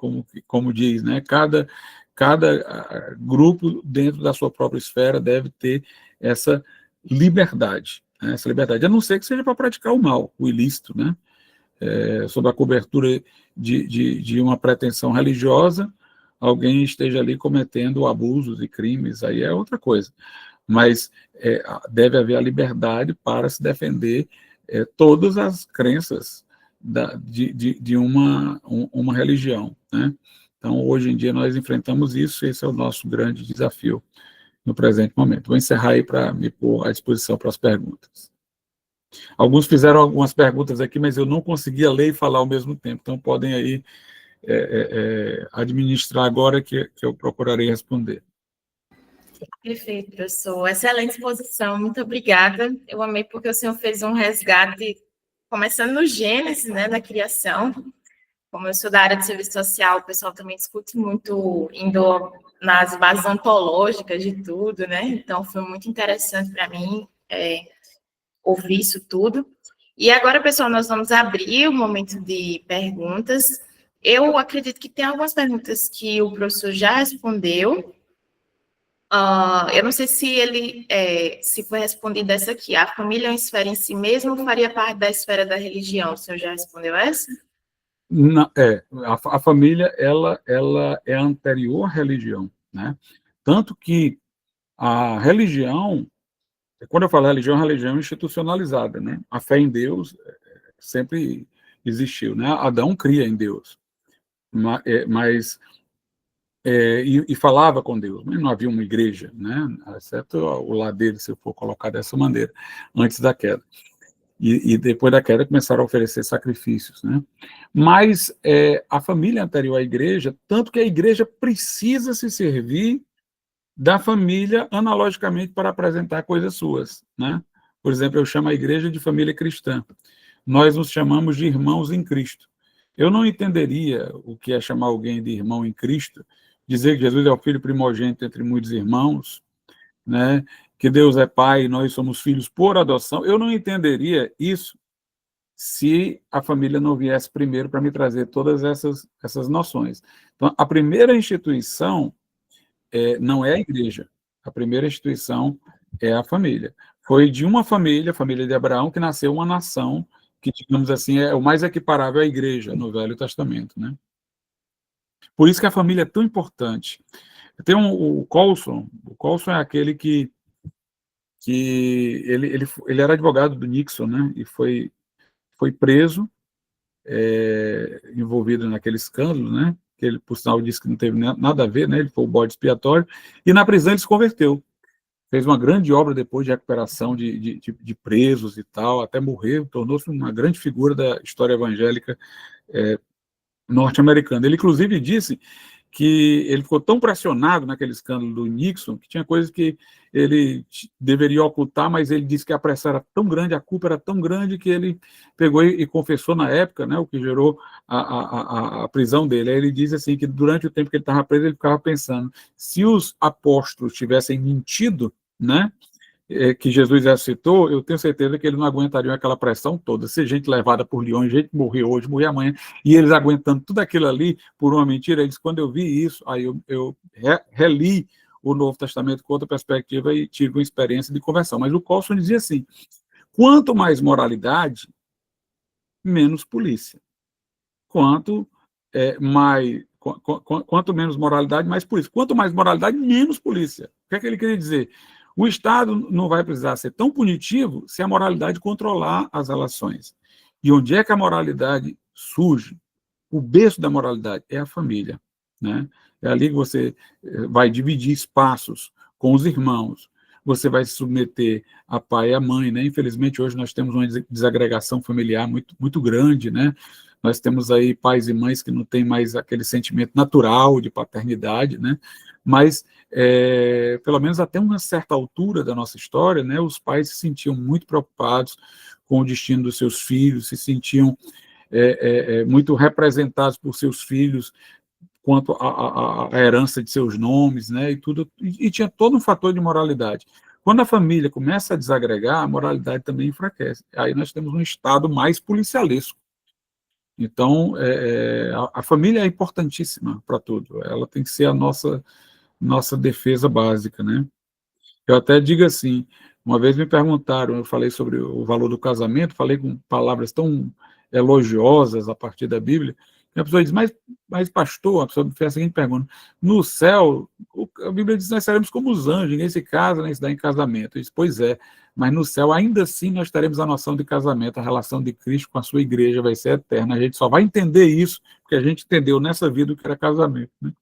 Speaker 2: como diz, né? Cada grupo dentro da sua própria esfera deve ter essa liberdade, né? Essa liberdade, a não ser que seja para praticar o mal, o ilícito, né? Sob a cobertura de uma pretensão religiosa, alguém esteja ali cometendo abusos e crimes, aí é outra coisa. Mas deve haver a liberdade para se defender todas as crenças de uma religião. Né? Então, hoje em dia, nós enfrentamos isso, e esse é o nosso grande desafio no presente momento. Vou encerrar aí para me pôr à disposição para as perguntas. Alguns fizeram algumas perguntas aqui, mas eu não conseguia ler e falar ao mesmo tempo, então podem aí administrar agora que eu procurarei responder.
Speaker 1: Perfeito, professor. Excelente exposição, muito obrigada. Eu amei porque o senhor fez um resgate, começando no Gênesis, né, da criação. Como eu sou da área de serviço social, o pessoal também discute muito, indo nas bases ontológicas de tudo, né? Então, foi muito interessante para mim ouvir isso tudo. E agora, pessoal, nós vamos abrir o momento de perguntas. Eu acredito que tem algumas perguntas que o professor já respondeu. Eu não sei se ele se foi respondido essa aqui. A família é uma esfera em si mesma ou faria parte da esfera da religião? O senhor já respondeu essa?
Speaker 2: Não, a família ela é anterior à religião, né? Tanto que a religião, quando eu falo religião, é religião institucionalizada, né? A fé em Deus sempre existiu, né? Adão cria em Deus, mas e falava com Deus, mas não havia uma igreja, né? Exceto o lar dele, se eu for colocar dessa maneira, antes da queda. E depois da queda começaram a oferecer sacrifícios, né? Mas a família anterior à igreja, tanto que a igreja precisa se servir da família analogicamente para apresentar coisas suas, né? Por exemplo, eu chamo a igreja de família cristã. Nós nos chamamos de irmãos em Cristo. Eu não entenderia o que é chamar alguém de irmão em Cristo, dizer que Jesus é o filho primogênito entre muitos irmãos, né? Que Deus é pai e nós somos filhos por adoção. Eu não entenderia isso se a família não viesse primeiro para me trazer todas essas noções. Então, a primeira instituição não é a igreja. A primeira instituição é a família. Foi de uma família, a família de Abraão, que nasceu uma nação que, digamos assim, é o mais equiparável à igreja no Velho Testamento, né? Por isso que a família é tão importante. Tem o Colson é aquele que ele era advogado do Nixon, né? E foi preso, envolvido naquele escândalo, né? Que ele, por sinal, disse que não teve nada a ver, né? Ele foi o bode expiatório, e na prisão ele se converteu. Fez uma grande obra depois de recuperação de presos e tal, até morrer, tornou-se uma grande figura da história evangélica norte-americana. Ele, inclusive, disse que ele ficou tão pressionado naquele escândalo do Nixon, que tinha coisas que ele deveria ocultar, mas ele disse que a pressão era tão grande, a culpa era tão grande, que ele pegou e confessou na época, né, o que gerou a prisão dele. Aí ele diz assim, que durante o tempo que ele estava preso, ele ficava pensando, se os apóstolos tivessem mentido, né, que Jesus ressuscitou, eu tenho certeza que eles não aguentariam aquela pressão toda, ser gente levada por leões, gente que morreu hoje, morreu amanhã, e eles aguentando tudo aquilo ali por uma mentira. Eles, quando eu vi isso, aí eu reli o Novo Testamento com outra perspectiva e tive uma experiência de conversão. Mas o Colson dizia assim, quanto mais moralidade, menos polícia. Quanto menos moralidade, mais polícia. Quanto mais moralidade, menos polícia. O que é que ele queria dizer? O Estado não vai precisar ser tão punitivo se a moralidade controlar as relações. E onde é que a moralidade surge? O berço da moralidade é a família, né? É ali que você vai dividir espaços com os irmãos, você vai se submeter a pai e a mãe, né? Infelizmente, hoje nós temos uma desagregação familiar muito, muito grande, né? Nós temos aí pais e mães que não têm mais aquele sentimento natural de paternidade, né? Mas, pelo menos até uma certa altura da nossa história, né, os pais se sentiam muito preocupados com o destino dos seus filhos, se sentiam muito representados por seus filhos quanto à herança de seus nomes, né, e tudo, e tinha todo um fator de moralidade. Quando a família começa a desagregar, a moralidade também enfraquece. Aí nós temos um Estado mais policialesco. Então, a família é importantíssima para tudo. Ela tem que ser a nossa defesa básica, né? Eu até digo assim, uma vez me perguntaram, eu falei sobre o valor do casamento, falei com palavras tão elogiosas a partir da Bíblia, e a pessoa diz, mas pastor, a pessoa me fez a seguinte pergunta, no céu, a Bíblia diz, nós seremos como os anjos, ninguém se casa, nem se dá em casamento. Eu disse, pois é, mas no céu ainda assim nós teremos a noção de casamento, a relação de Cristo com a sua igreja vai ser eterna, a gente só vai entender isso, porque a gente entendeu nessa vida o que era casamento, né?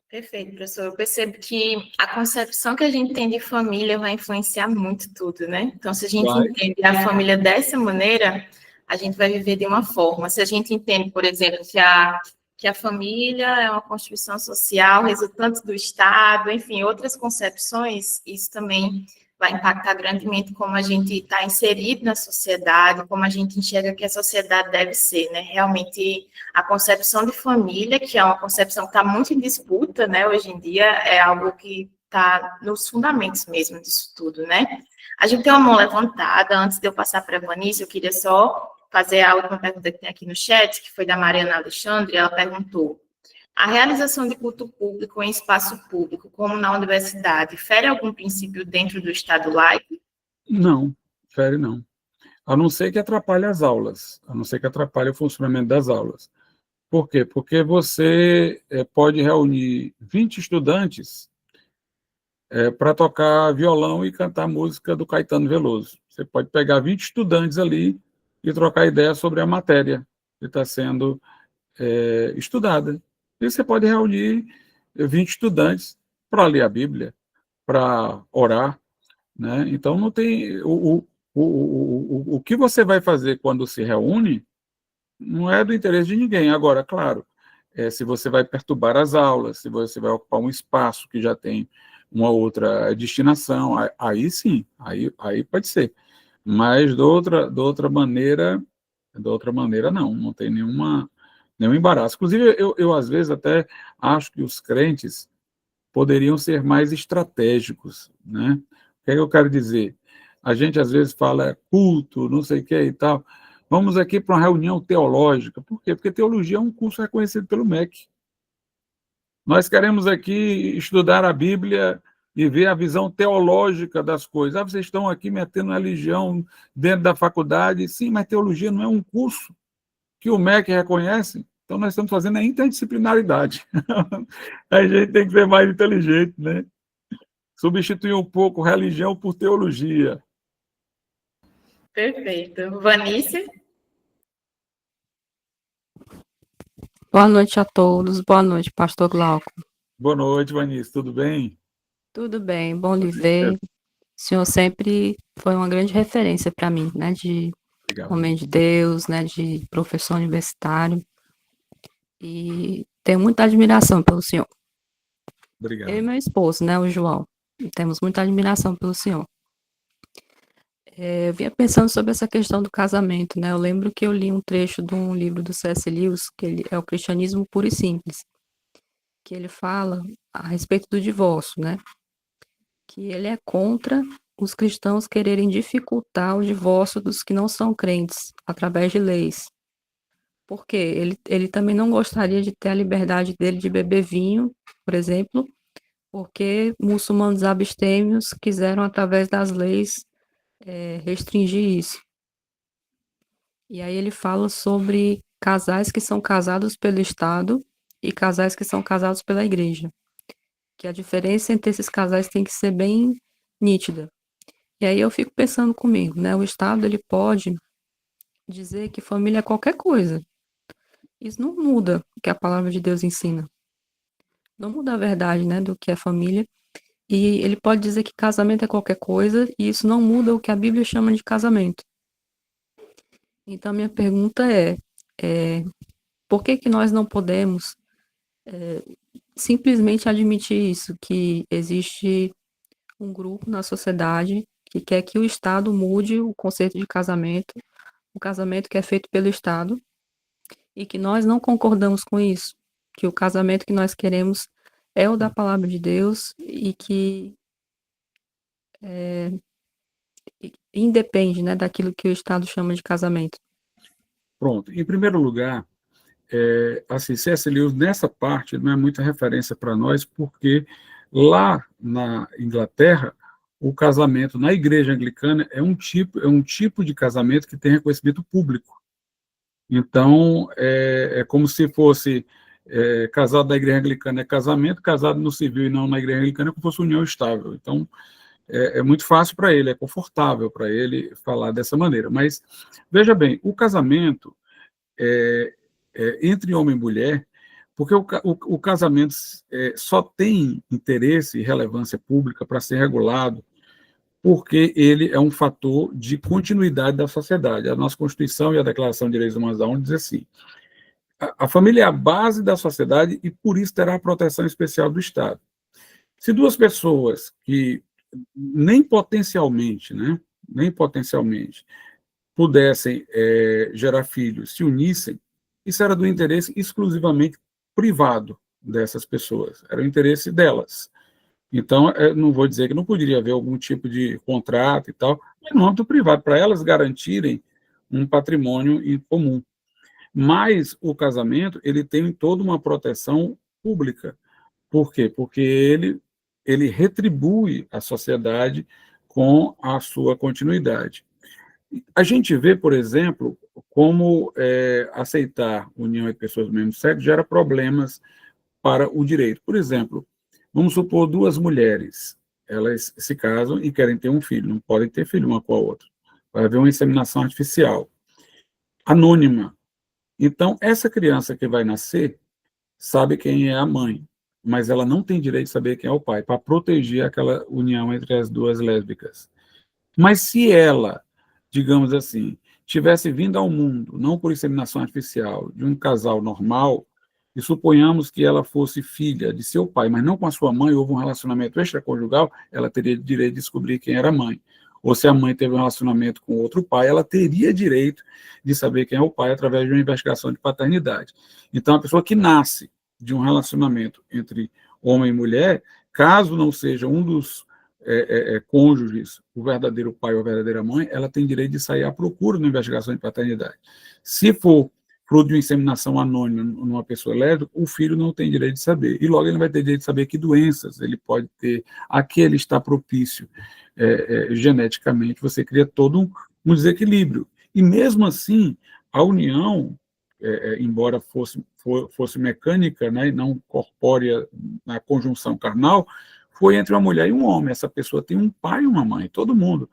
Speaker 1: Perfeito, professor. Eu percebo que a concepção que a gente tem de família vai influenciar muito tudo, né? Então, se a gente entende a família dessa maneira, a gente vai viver de uma forma. Se a gente entende, por exemplo, que a família é uma construção social resultante do Estado, enfim, outras concepções, isso também vai impactar grandemente como a gente está inserido na sociedade, como a gente enxerga que a sociedade deve ser, né? Realmente, a concepção de família, que é uma concepção que está muito em disputa, né, hoje em dia, é algo que está nos fundamentos mesmo disso tudo, né? A gente tem uma mão levantada. Antes de eu passar para a Vanice, eu queria só fazer a última pergunta que tem aqui no chat, que foi da Mariana Alexandre. Ela perguntou: a realização de culto público em espaço público, como na universidade, fere algum princípio dentro do Estado laico?
Speaker 2: Não, fere não. A não ser que atrapalhe as aulas, a não ser que atrapalhe o funcionamento das aulas. Por quê? Porque você pode reunir 20 estudantes para tocar violão e cantar música do Caetano Veloso. Você pode pegar 20 estudantes ali e trocar ideia sobre a matéria que está sendo estudada. E você pode reunir 20 estudantes para ler a Bíblia, para orar, né? Então, não tem... O que você vai fazer quando se reúne não é do interesse de ninguém. Agora, claro, se você vai perturbar as aulas, se você vai ocupar um espaço que já tem uma outra destinação, aí sim, aí pode ser. Mas de outra maneira não tem nenhum embaraço. Inclusive, eu às vezes até acho que os crentes poderiam ser mais estratégicos, né? O que é que eu quero dizer? A gente às vezes fala culto, não sei o que e tal. Vamos aqui para uma reunião teológica. Por quê? Porque teologia é um curso reconhecido pelo MEC. Nós queremos aqui estudar a Bíblia e ver a visão teológica das coisas. Ah, vocês estão aqui metendo religião dentro da faculdade. Sim, mas teologia não é um curso que o MEC reconhece. Então, nós estamos fazendo a interdisciplinaridade. A gente tem que ser mais inteligente, né? Substituir um pouco religião por teologia.
Speaker 1: Perfeito. Vanice?
Speaker 3: Boa noite a todos. Boa noite, pastor Glauco.
Speaker 2: Boa noite, Vanice. Tudo bem?
Speaker 3: Tudo bem, bom lhe ver. O senhor sempre foi uma grande referência para mim, né, de
Speaker 2: Obrigado.
Speaker 3: homem de Deus, né, de professor universitário. E tenho muita admiração pelo senhor.
Speaker 2: Obrigado.
Speaker 3: Eu e meu esposo, né, o João, temos muita admiração pelo senhor. Eu vinha pensando sobre essa questão do casamento, né? Eu lembro que eu li um trecho de um livro do C.S. Lewis, que é o Cristianismo Puro e Simples, que ele fala a respeito do divórcio, né? Que ele é contra os cristãos quererem dificultar o divórcio dos que não são crentes através de leis. Porque ele também não gostaria de ter a liberdade dele de beber vinho, por exemplo, porque muçulmanos abstêmios quiseram, através das leis, restringir isso. E aí ele fala sobre casais que são casados pelo Estado e casais que são casados pela igreja. Que a diferença entre esses casais tem que ser bem nítida. E aí eu fico pensando comigo, né? O Estado, ele pode dizer que família é qualquer coisa. Isso não muda o que a palavra de Deus ensina. Não muda a verdade, né, do que é família. E ele pode dizer que casamento é qualquer coisa, e isso não muda o que a Bíblia chama de casamento. Então, minha pergunta por que que nós não podemos simplesmente admitir isso, que existe um grupo na sociedade que quer que o Estado mude o conceito de casamento, o casamento que é feito pelo Estado, e que nós não concordamos com isso, que o casamento que nós queremos é o da palavra de Deus e que independe, né, daquilo que o Estado chama de casamento.
Speaker 2: Pronto. Em primeiro lugar, assim, C.S. Lewis, nessa parte, não é muita referência para nós, porque lá na Inglaterra, o casamento na igreja anglicana é um tipo de casamento que tem reconhecimento público. Então, é como se fosse casado na igreja anglicana é casamento, casado no civil e não na igreja anglicana é como se fosse união estável. Então, é muito fácil para ele, é confortável para ele falar dessa maneira. Mas, veja bem, o casamento entre homem e mulher, porque o casamento só tem interesse e relevância pública para ser regulado porque ele é um fator de continuidade da sociedade. A nossa Constituição e a Declaração de Direitos Humanos da ONU diz assim: a família é a base da sociedade e, por isso, terá a proteção especial do Estado. Se duas pessoas que nem potencialmente pudessem gerar filhos, se unissem, isso era do interesse exclusivamente privado dessas pessoas, era o interesse delas. Então, não vou dizer que não poderia haver algum tipo de contrato e tal, mas no âmbito privado, para elas garantirem um patrimônio em comum. Mas o casamento, ele tem toda uma proteção pública. Por quê? Porque ele retribui a sociedade com a sua continuidade. A gente vê, por exemplo, como aceitar união entre pessoas do mesmo sexo gera problemas para o direito. Por exemplo, vamos supor duas mulheres, elas se casam e querem ter um filho, não podem ter filho uma com a outra. Vai haver uma inseminação artificial, anônima. Então, essa criança que vai nascer sabe quem é a mãe, mas ela não tem direito de saber quem é o pai, para proteger aquela união entre as duas lésbicas. Mas se ela, digamos assim, tivesse vindo ao mundo, não por inseminação artificial, de um casal normal, e suponhamos que ela fosse filha de seu pai, mas não com a sua mãe, houve um relacionamento extraconjugal, ela teria direito de descobrir quem era a mãe. Ou se a mãe teve um relacionamento com outro pai, ela teria direito de saber quem é o pai através de uma investigação de paternidade. Então, a pessoa que nasce de um relacionamento entre homem e mulher, caso não seja um dos cônjuges, o verdadeiro pai ou a verdadeira mãe, ela tem direito de sair à procura na investigação de paternidade. Se for fruto de uma inseminação anônima numa pessoa lésbica, o filho não tem direito de saber. E logo ele não vai ter direito de saber que doenças ele pode ter, a que ele está propício geneticamente. Você cria todo um desequilíbrio. E mesmo assim, a união, embora fosse mecânica, né, e não corpórea na conjunção carnal, foi entre uma mulher e um homem. Essa pessoa tem um pai e uma mãe, todo mundo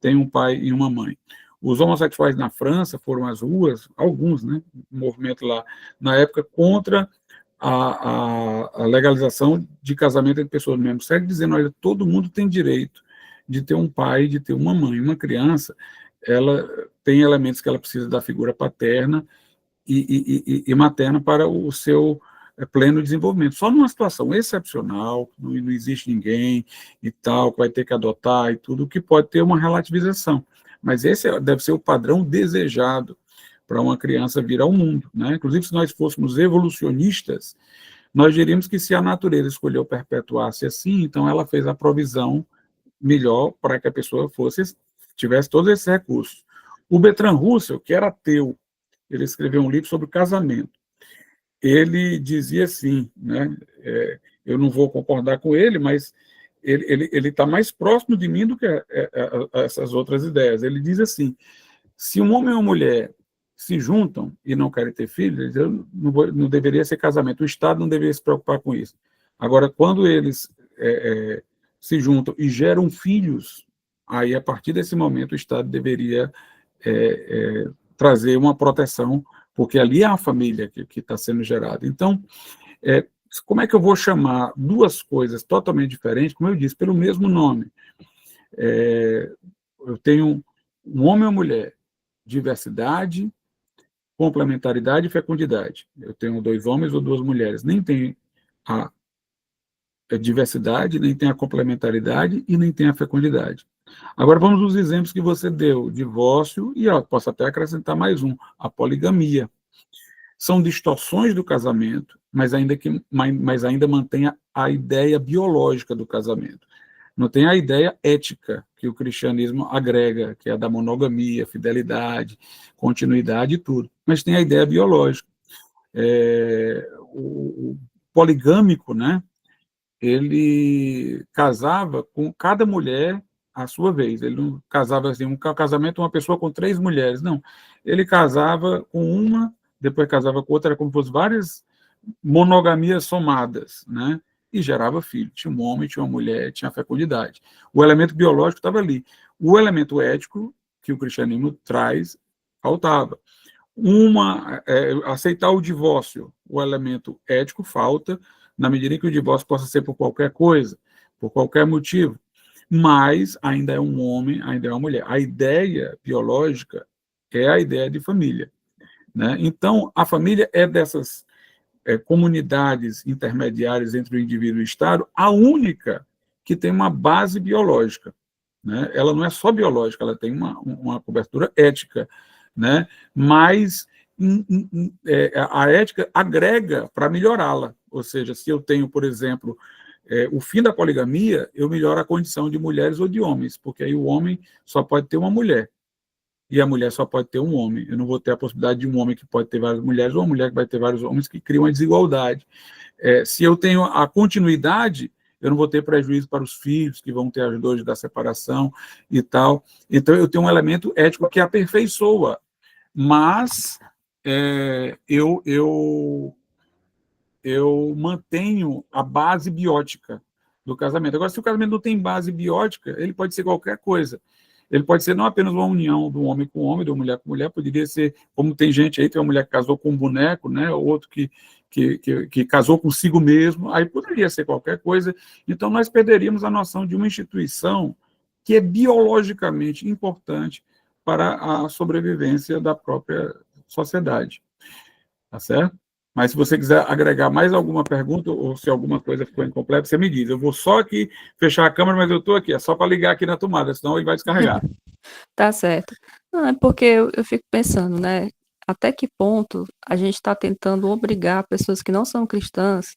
Speaker 2: tem um pai e uma mãe. Os homossexuais na França foram às ruas, alguns, né, um movimento lá, na época, contra a legalização de casamento entre pessoas do mesmo sexo, dizendo, olha, todo mundo tem direito de ter um pai, de ter uma mãe. Uma criança, ela tem elementos que ela precisa da figura paterna e materna para o seu pleno desenvolvimento. Só numa situação excepcional, não existe ninguém e tal, que vai ter que adotar e tudo, que pode ter uma relativização. Mas esse deve ser o padrão desejado para uma criança vir ao mundo, né? Inclusive, se nós fôssemos evolucionistas, nós diríamos que se a natureza escolheu perpetuar-se assim, então ela fez a provisão melhor para que a pessoa tivesse todos esses recursos. O Bertrand Russell, que era ateu, ele escreveu um livro sobre casamento. Ele dizia assim, né? Eu não vou concordar com ele, mas ele está mais próximo de mim do que essas outras ideias. Ele diz assim, se um homem e uma mulher se juntam e não querem ter filhos, não deveria ser casamento, o Estado não deveria se preocupar com isso. Agora, quando eles se juntam e geram filhos, aí, a partir desse momento, o Estado deveria trazer uma proteção, porque ali é a família que está sendo gerada. Então, como é que eu vou chamar duas coisas totalmente diferentes, como eu disse, pelo mesmo nome? Eu tenho um homem e uma mulher, diversidade, complementaridade e fecundidade. Eu tenho 2 homens ou 2 mulheres, nem tem a diversidade, nem tem a complementaridade e nem tem a fecundidade. Agora vamos aos exemplos que você deu, divórcio e posso até acrescentar mais um, a poligamia. São distorções do casamento, mas ainda mantém a ideia biológica do casamento. Não tem a ideia ética que o cristianismo agrega, que é a da monogamia, fidelidade, continuidade e tudo. Mas tem a ideia biológica. O poligâmico, né? Ele casava com cada mulher à sua vez. Ele não casava assim, um casamento, uma pessoa com 3 mulheres, não. Ele casava com uma, depois casava com outra, era como se fossem várias monogamias somadas, né? E gerava filho. Tinha um homem, tinha uma mulher, tinha a fecundidade. O elemento biológico estava ali. O elemento ético, que o cristianismo traz, faltava. Aceitar o divórcio, o elemento ético falta, na medida em que o divórcio possa ser por qualquer coisa, por qualquer motivo, mas ainda é um homem, ainda é uma mulher. A ideia biológica é a ideia de família, né? Então, a família é dessas comunidades intermediárias entre o indivíduo e o Estado, a única que tem uma base biológica, né? Ela não é só biológica, ela tem uma cobertura ética, né? Mas a ética agrega para melhorá-la. Ou seja, se eu tenho, por exemplo, o fim da poligamia, eu melhoro a condição de mulheres ou de homens, porque aí o homem só pode ter uma mulher e a mulher só pode ter um homem. Eu não vou ter a possibilidade de um homem que pode ter várias mulheres ou uma mulher que vai ter vários homens, que cria uma desigualdade. Se eu tenho a continuidade, eu não vou ter prejuízo para os filhos, que vão ter as dores da separação e tal. Então, eu tenho um elemento ético que aperfeiçoa, mas eu mantenho a base biótica do casamento. Agora, se o casamento não tem base biótica, ele pode ser qualquer coisa. Ele pode ser não apenas uma união de um homem com homem, de uma mulher com mulher, poderia ser, como tem gente aí, tem uma mulher que casou com um boneco, né, outro que casou consigo mesmo, aí poderia ser qualquer coisa. Então, nós perderíamos a noção de uma instituição que é biologicamente importante para a sobrevivência da própria sociedade. Tá certo? Mas se você quiser agregar mais alguma pergunta, ou se alguma coisa ficou incompleta, você me diz. Eu vou só aqui fechar a câmera, mas eu estou aqui, é só para ligar aqui na tomada, senão ele vai descarregar.
Speaker 3: Tá certo. Não, é porque eu fico pensando, né? Até que ponto a gente está tentando obrigar pessoas que não são cristãs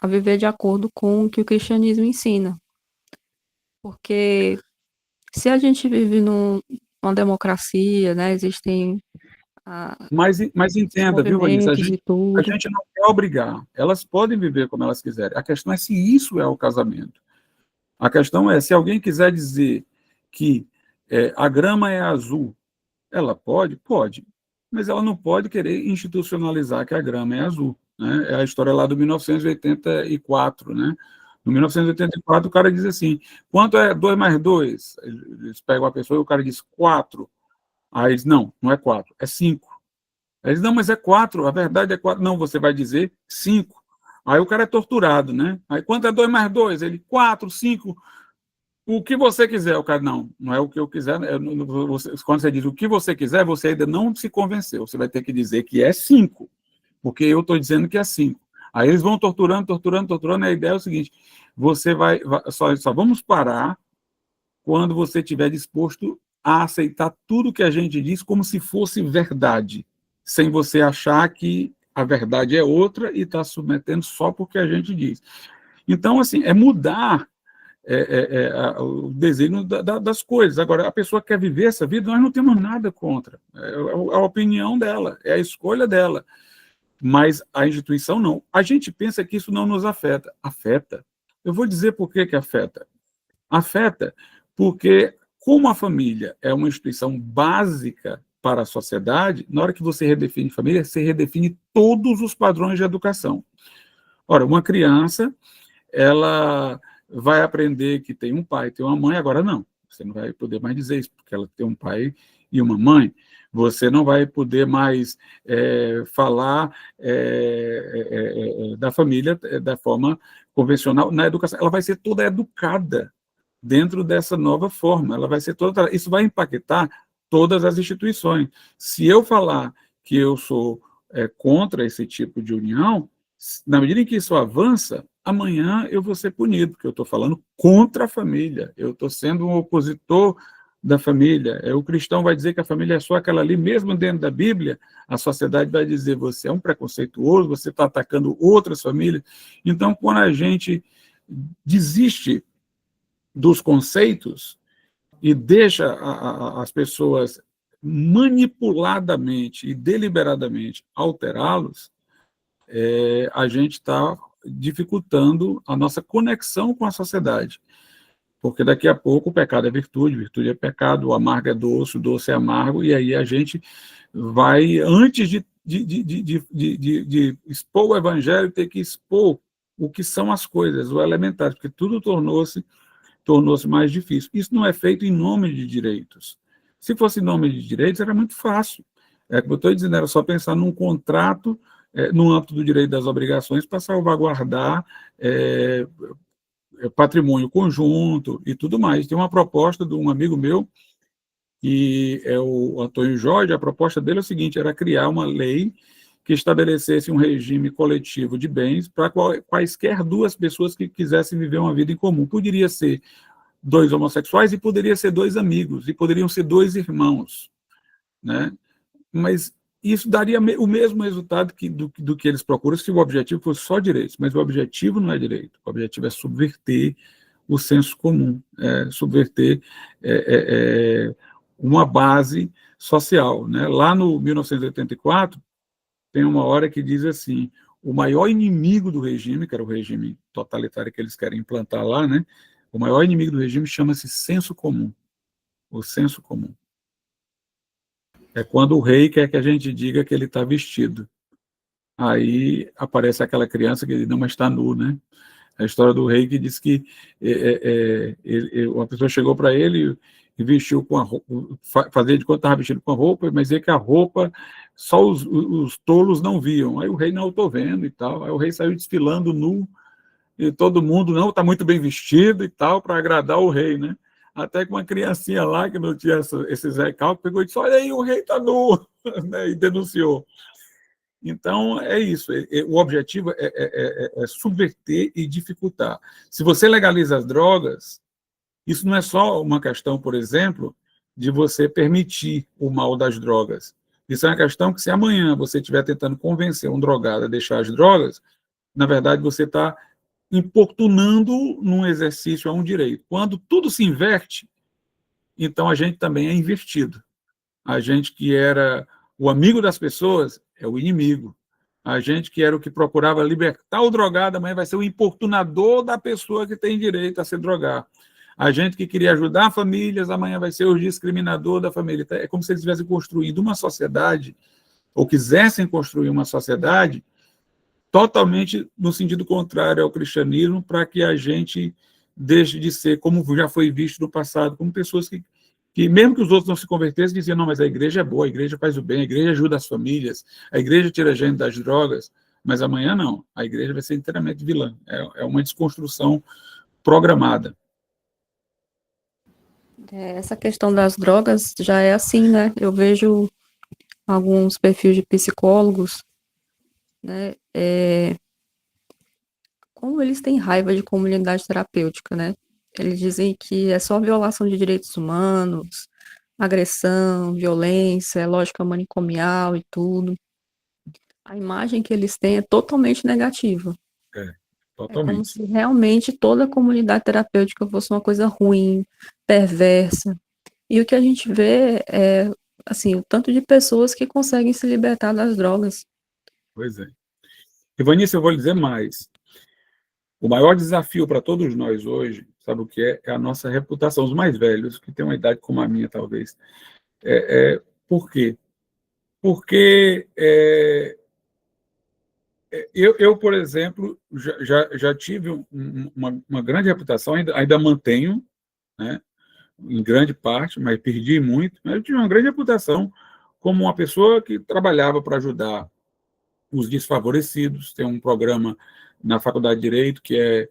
Speaker 3: a viver de acordo com o que o cristianismo ensina? Porque se a gente vive numa democracia, né? Existem
Speaker 2: Mas entenda, viu, Vanessa,
Speaker 3: movimentos e
Speaker 2: a
Speaker 3: tudo.
Speaker 2: gente não quer obrigar. Elas podem viver como elas quiserem. A questão é se isso é o casamento. A questão é, se alguém quiser dizer que a grama é azul, ela pode? Pode. Mas ela não pode querer institucionalizar que a grama é azul. Né? É a história lá do 1984. Né? No 1984, o cara diz assim, quanto é 2 mais 2? Eles pegam a pessoa e o cara diz 4. Aí eles, não é 4, é 5. Aí eles, não, mas é 4, a verdade é 4. Não, você vai dizer 5. Aí o cara é torturado, né? Aí quanto é 2 mais 2? Ele, 4, 5, o que você quiser. O cara, não é o que eu quiser. Quando você diz o que você quiser, você ainda não se convenceu. Você vai ter que dizer que é 5, porque eu estou dizendo que é 5. Aí eles vão torturando, e a ideia é o seguinte, você só vamos parar quando você estiver disposto a aceitar tudo que a gente diz como se fosse verdade, sem você achar que a verdade é outra e está submetendo só porque a gente diz. Então, assim, é mudar o desenho das coisas. Agora, a pessoa quer viver essa vida, nós não temos nada contra. É a opinião dela, é a escolha dela. Mas a instituição não. A gente pensa que isso não nos afeta. Afeta. Eu vou dizer por que afeta. Afeta porque, como a família é uma instituição básica para a sociedade, na hora que você redefine família, você redefine todos os padrões de educação. Ora, uma criança, ela vai aprender que tem um pai, tem uma mãe, agora não. Você não vai poder mais dizer isso, porque ela tem um pai e uma mãe. Você não vai poder mais falar da família da forma convencional na educação. Ela vai ser toda educada dentro dessa nova forma. Ela vai ser toda. Isso vai impactar todas as instituições. Se eu falar que eu sou contra esse tipo de união, na medida em que isso avança, amanhã eu vou ser punido, porque eu estou falando contra a família, eu estou sendo um opositor da família. O cristão vai dizer que a família é só aquela ali, mesmo dentro da Bíblia, a sociedade vai dizer, você é um preconceituoso, você está atacando outras famílias. Então, quando a gente desiste dos conceitos e deixa as pessoas manipuladamente e deliberadamente alterá-los, a gente está dificultando a nossa conexão com a sociedade. Porque daqui a pouco o pecado é virtude, virtude é pecado, o amargo é doce, o doce é amargo, e aí a gente vai, antes de expor o evangelho, ter que expor o que são as coisas, o elementar, porque tudo tornou-se mais difícil. Isso não é feito em nome de direitos. Se fosse em nome de direitos, era muito fácil. Como eu estou dizendo, era só pensar num contrato, no âmbito do direito das obrigações, para salvaguardar patrimônio conjunto e tudo mais. Tem uma proposta de um amigo meu, que é o Antônio Jorge, a proposta dele é o seguinte, era criar uma lei que estabelecesse um regime coletivo de bens para quaisquer duas pessoas que quisessem viver uma vida em comum. Poderia ser 2 homossexuais e poderia ser 2 amigos, e poderiam ser 2 irmãos, né? Mas isso daria o mesmo resultado do que eles procuram se o objetivo fosse só direitos, mas o objetivo não é direito, o objetivo é subverter o senso comum, subverter uma base social. Né? Lá no 1984, tem uma hora que diz assim, o maior inimigo do regime, que era o regime totalitário que eles querem implantar lá, né? O maior inimigo do regime chama-se senso comum, o senso comum. É quando o rei quer que a gente diga que ele está vestido. Aí aparece aquela criança que diz, não, mas está nu, né? A história do rei que diz que uma pessoa chegou para ele e vestiu com a roupa, fazia de conta que estava vestido com a roupa, mas é que a roupa só os tolos não viam. Aí o rei, não, estou vendo e tal. Aí o rei saiu desfilando nu, e todo mundo, não, está muito bem vestido e tal, para agradar o rei, né? Até que uma criancinha lá, que não tinha esses recalques, pegou e disse, olha aí, o rei está nu, né? E denunciou. Então, é isso. O objetivo é subverter e dificultar. Se você legaliza as drogas, isso não é só uma questão, por exemplo, de você permitir o mal das drogas. Isso é uma questão que, se amanhã você estiver tentando convencer um drogado a deixar as drogas, na verdade, você está importunando num exercício a um direito. Quando tudo se inverte, então a gente também é invertido. A gente que era O amigo das pessoas é o inimigo. A gente que era o que procurava libertar o drogado, amanhã vai ser o importunador da pessoa que tem direito a se drogar. A gente que queria ajudar famílias, amanhã vai ser o discriminador da família. É como se eles estivessem construindo uma sociedade, ou quisessem construir uma sociedade totalmente no sentido contrário ao cristianismo, para que a gente deixe de ser, como já foi visto no passado, como pessoas que mesmo que os outros não se convertessem, diziam, não, mas a igreja é boa, a igreja faz o bem, a igreja ajuda as famílias, a igreja tira a gente das drogas, mas amanhã não, a igreja vai ser inteiramente vilã. É uma desconstrução programada.
Speaker 3: Essa questão das drogas já é assim, né? Eu vejo alguns perfis de psicólogos, né? Como eles têm raiva de comunidade terapêutica, né? Eles dizem que é só violação de direitos humanos, agressão, violência, lógica manicomial e tudo. A imagem que eles têm é totalmente negativa. É como
Speaker 2: Totalmente.
Speaker 3: se realmente toda a comunidade terapêutica fosse uma coisa ruim, perversa. E o que a gente vê é, assim, o tanto de pessoas que conseguem se libertar das drogas.
Speaker 2: Pois é. Ivanice, eu vou lhe dizer mais. O maior desafio para todos nós hoje, sabe o que é? É a nossa reputação. Os mais velhos, que têm uma idade como a minha, talvez. Por quê? Porque eu, por exemplo, já tive uma grande reputação, ainda mantenho, né, em grande parte, mas perdi muito, mas eu tive uma grande reputação como uma pessoa que trabalhava para ajudar os desfavorecidos. Tem um programa na Faculdade de Direito que é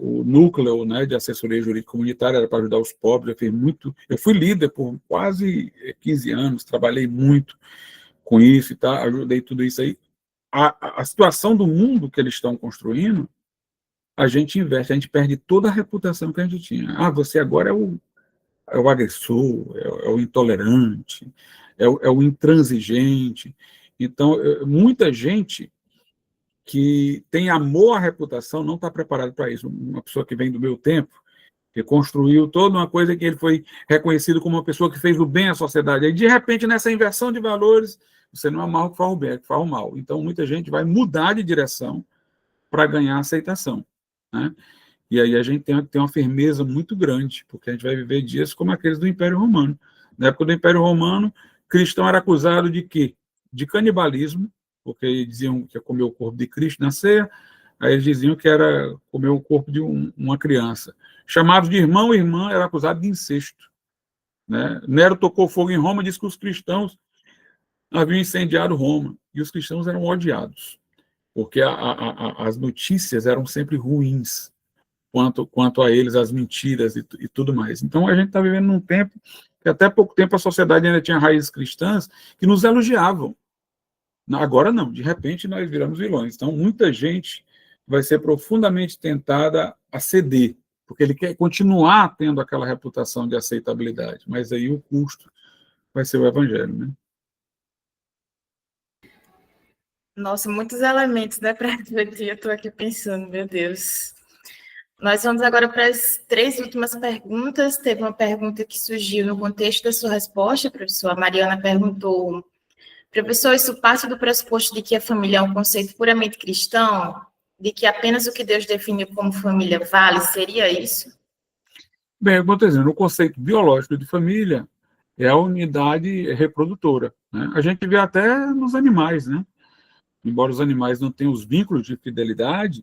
Speaker 2: o núcleo, né, de assessoria jurídica comunitária, era para ajudar os pobres. Eu fui líder por quase 15 anos, trabalhei muito com isso e tal, ajudei tudo isso aí. A situação do mundo que eles estão construindo, a gente investe, a gente perde toda a reputação que a gente tinha. Você agora é o agressor, é o intolerante, é o intransigente. Então, muita gente que tem amor à reputação não está preparada para isso. Uma pessoa que vem do meu tempo, que construiu toda uma coisa que ele foi reconhecido como uma pessoa que fez o bem à sociedade. Aí, de repente, nessa inversão de valores, você não é mal que faz o bem, é que faz o mal. Então, muita gente vai mudar de direção para ganhar aceitação, né? E aí a gente tem que ter uma firmeza muito grande, porque a gente vai viver dias como aqueles do Império Romano. Na época do Império Romano, cristão era acusado de quê? De canibalismo, porque diziam que ia comer o corpo de Cristo na ceia, aí eles diziam que era comer o corpo de uma criança. Chamados de irmão e irmã, era acusado de incesto, né? Nero tocou fogo em Roma, disse que os cristãos haviam incendiado Roma, e os cristãos eram odiados, porque as notícias eram sempre ruins, quanto a eles, as mentiras e tudo mais. Então, a gente está vivendo num tempo que até pouco tempo a sociedade ainda tinha raízes cristãs que nos elogiavam. Agora não, de repente nós viramos vilões. Então, muita gente vai ser profundamente tentada a ceder, porque ele quer continuar tendo aquela reputação de aceitabilidade, mas aí o custo vai ser o evangelho, né?
Speaker 1: Nossa, muitos elementos, né, para refletir. Eu estou aqui pensando, meu Deus. Nós vamos agora para as 3 últimas perguntas. Teve uma pergunta que surgiu no contexto da sua resposta, professor. A Mariana perguntou: professor, isso parte do pressuposto de que a família é um conceito puramente cristão? De que apenas o que Deus definiu como família vale? Seria isso?
Speaker 2: Bem, eu estou dizendo, o conceito biológico de família é a unidade reprodutora, né? A gente vê até nos animais, né? Embora os animais não tenham os vínculos de fidelidade,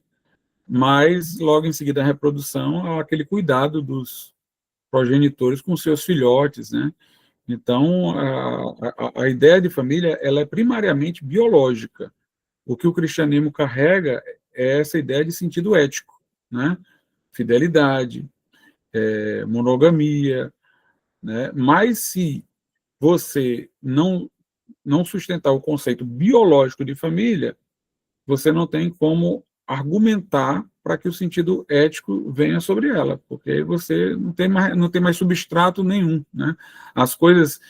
Speaker 2: mas logo em seguida a reprodução é aquele cuidado dos progenitores com seus filhotes, né? Então, a ideia de família, ela é primariamente biológica. O que o cristianismo carrega é essa ideia de sentido ético, né? Fidelidade, monogamia, né? Mas se você não sustentar o conceito biológico de família, você não tem como argumentar para que o sentido ético venha sobre ela, porque aí você não tem mais substrato nenhum, né? As coisas,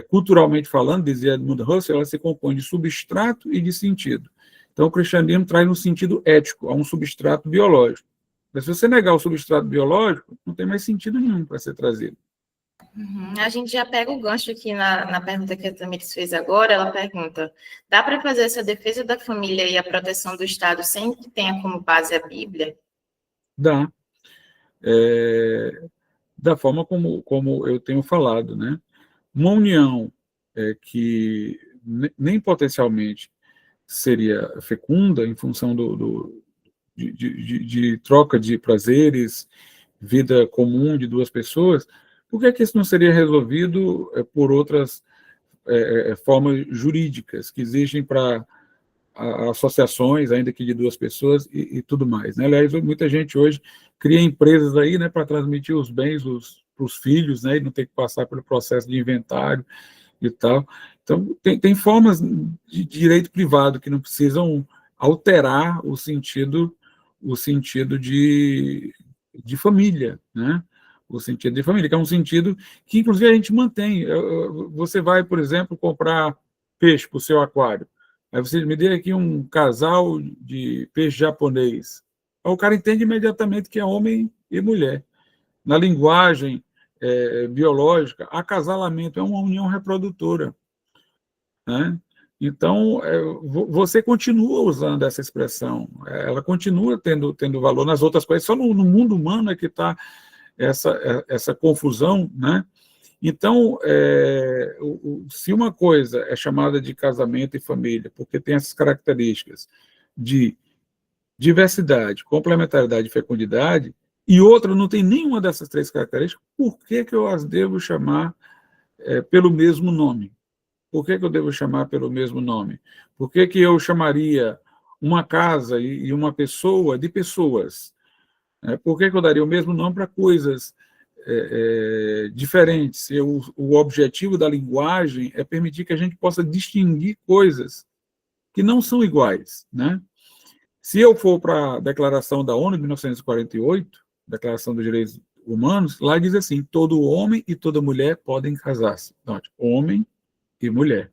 Speaker 2: culturalmente falando, dizia Edmund Husserl, elas se compõem de substrato e de sentido. Então, o cristianismo traz um sentido ético, a um substrato biológico. Mas se você negar o substrato biológico, não tem mais sentido nenhum para ser trazido.
Speaker 1: A gente já pega o gancho aqui na pergunta que a Tamires fez agora. Ela pergunta: dá para fazer essa defesa da família e a proteção do Estado sem que tenha como base a Bíblia?
Speaker 2: Dá. Da forma como eu tenho falado, né? Uma união que nem potencialmente seria fecunda em função de troca de prazeres, vida comum de duas pessoas, por que isso não seria resolvido por outras formas jurídicas que existem para associações, ainda que de duas pessoas e tudo mais, né? Aliás, muita gente hoje cria empresas aí, né, para transmitir os bens para os filhos, né, e não ter que passar pelo processo de inventário e tal. Então, tem formas de direito privado que não precisam alterar o sentido de família, né? O sentido de família, que é um sentido que, inclusive, a gente mantém. Você vai, por exemplo, comprar peixe para o seu aquário. Aí você me dê aqui um casal de peixe japonês. Aí o cara entende imediatamente que é homem e mulher. Na linguagem biológica, acasalamento é uma união reprodutora, né? Então, você continua usando essa expressão, ela continua tendo valor nas outras coisas, só no mundo humano é que está essa confusão, né? Então, se uma coisa é chamada de casamento e família, porque tem essas características de diversidade, complementaridade e fecundidade, e outra não tem nenhuma dessas três características, por que eu as devo chamar pelo mesmo nome? Por que eu devo chamar pelo mesmo nome? Por que eu chamaria uma casa e uma pessoa de pessoas? Por que eu daria o mesmo nome para coisas diferentes? O objetivo da linguagem é permitir que a gente possa distinguir coisas que não são iguais, né? Se eu for para a Declaração da ONU de 1948, Declaração dos Direitos Humanos, lá diz assim: todo homem e toda mulher podem casar-se. Então, homem e mulher.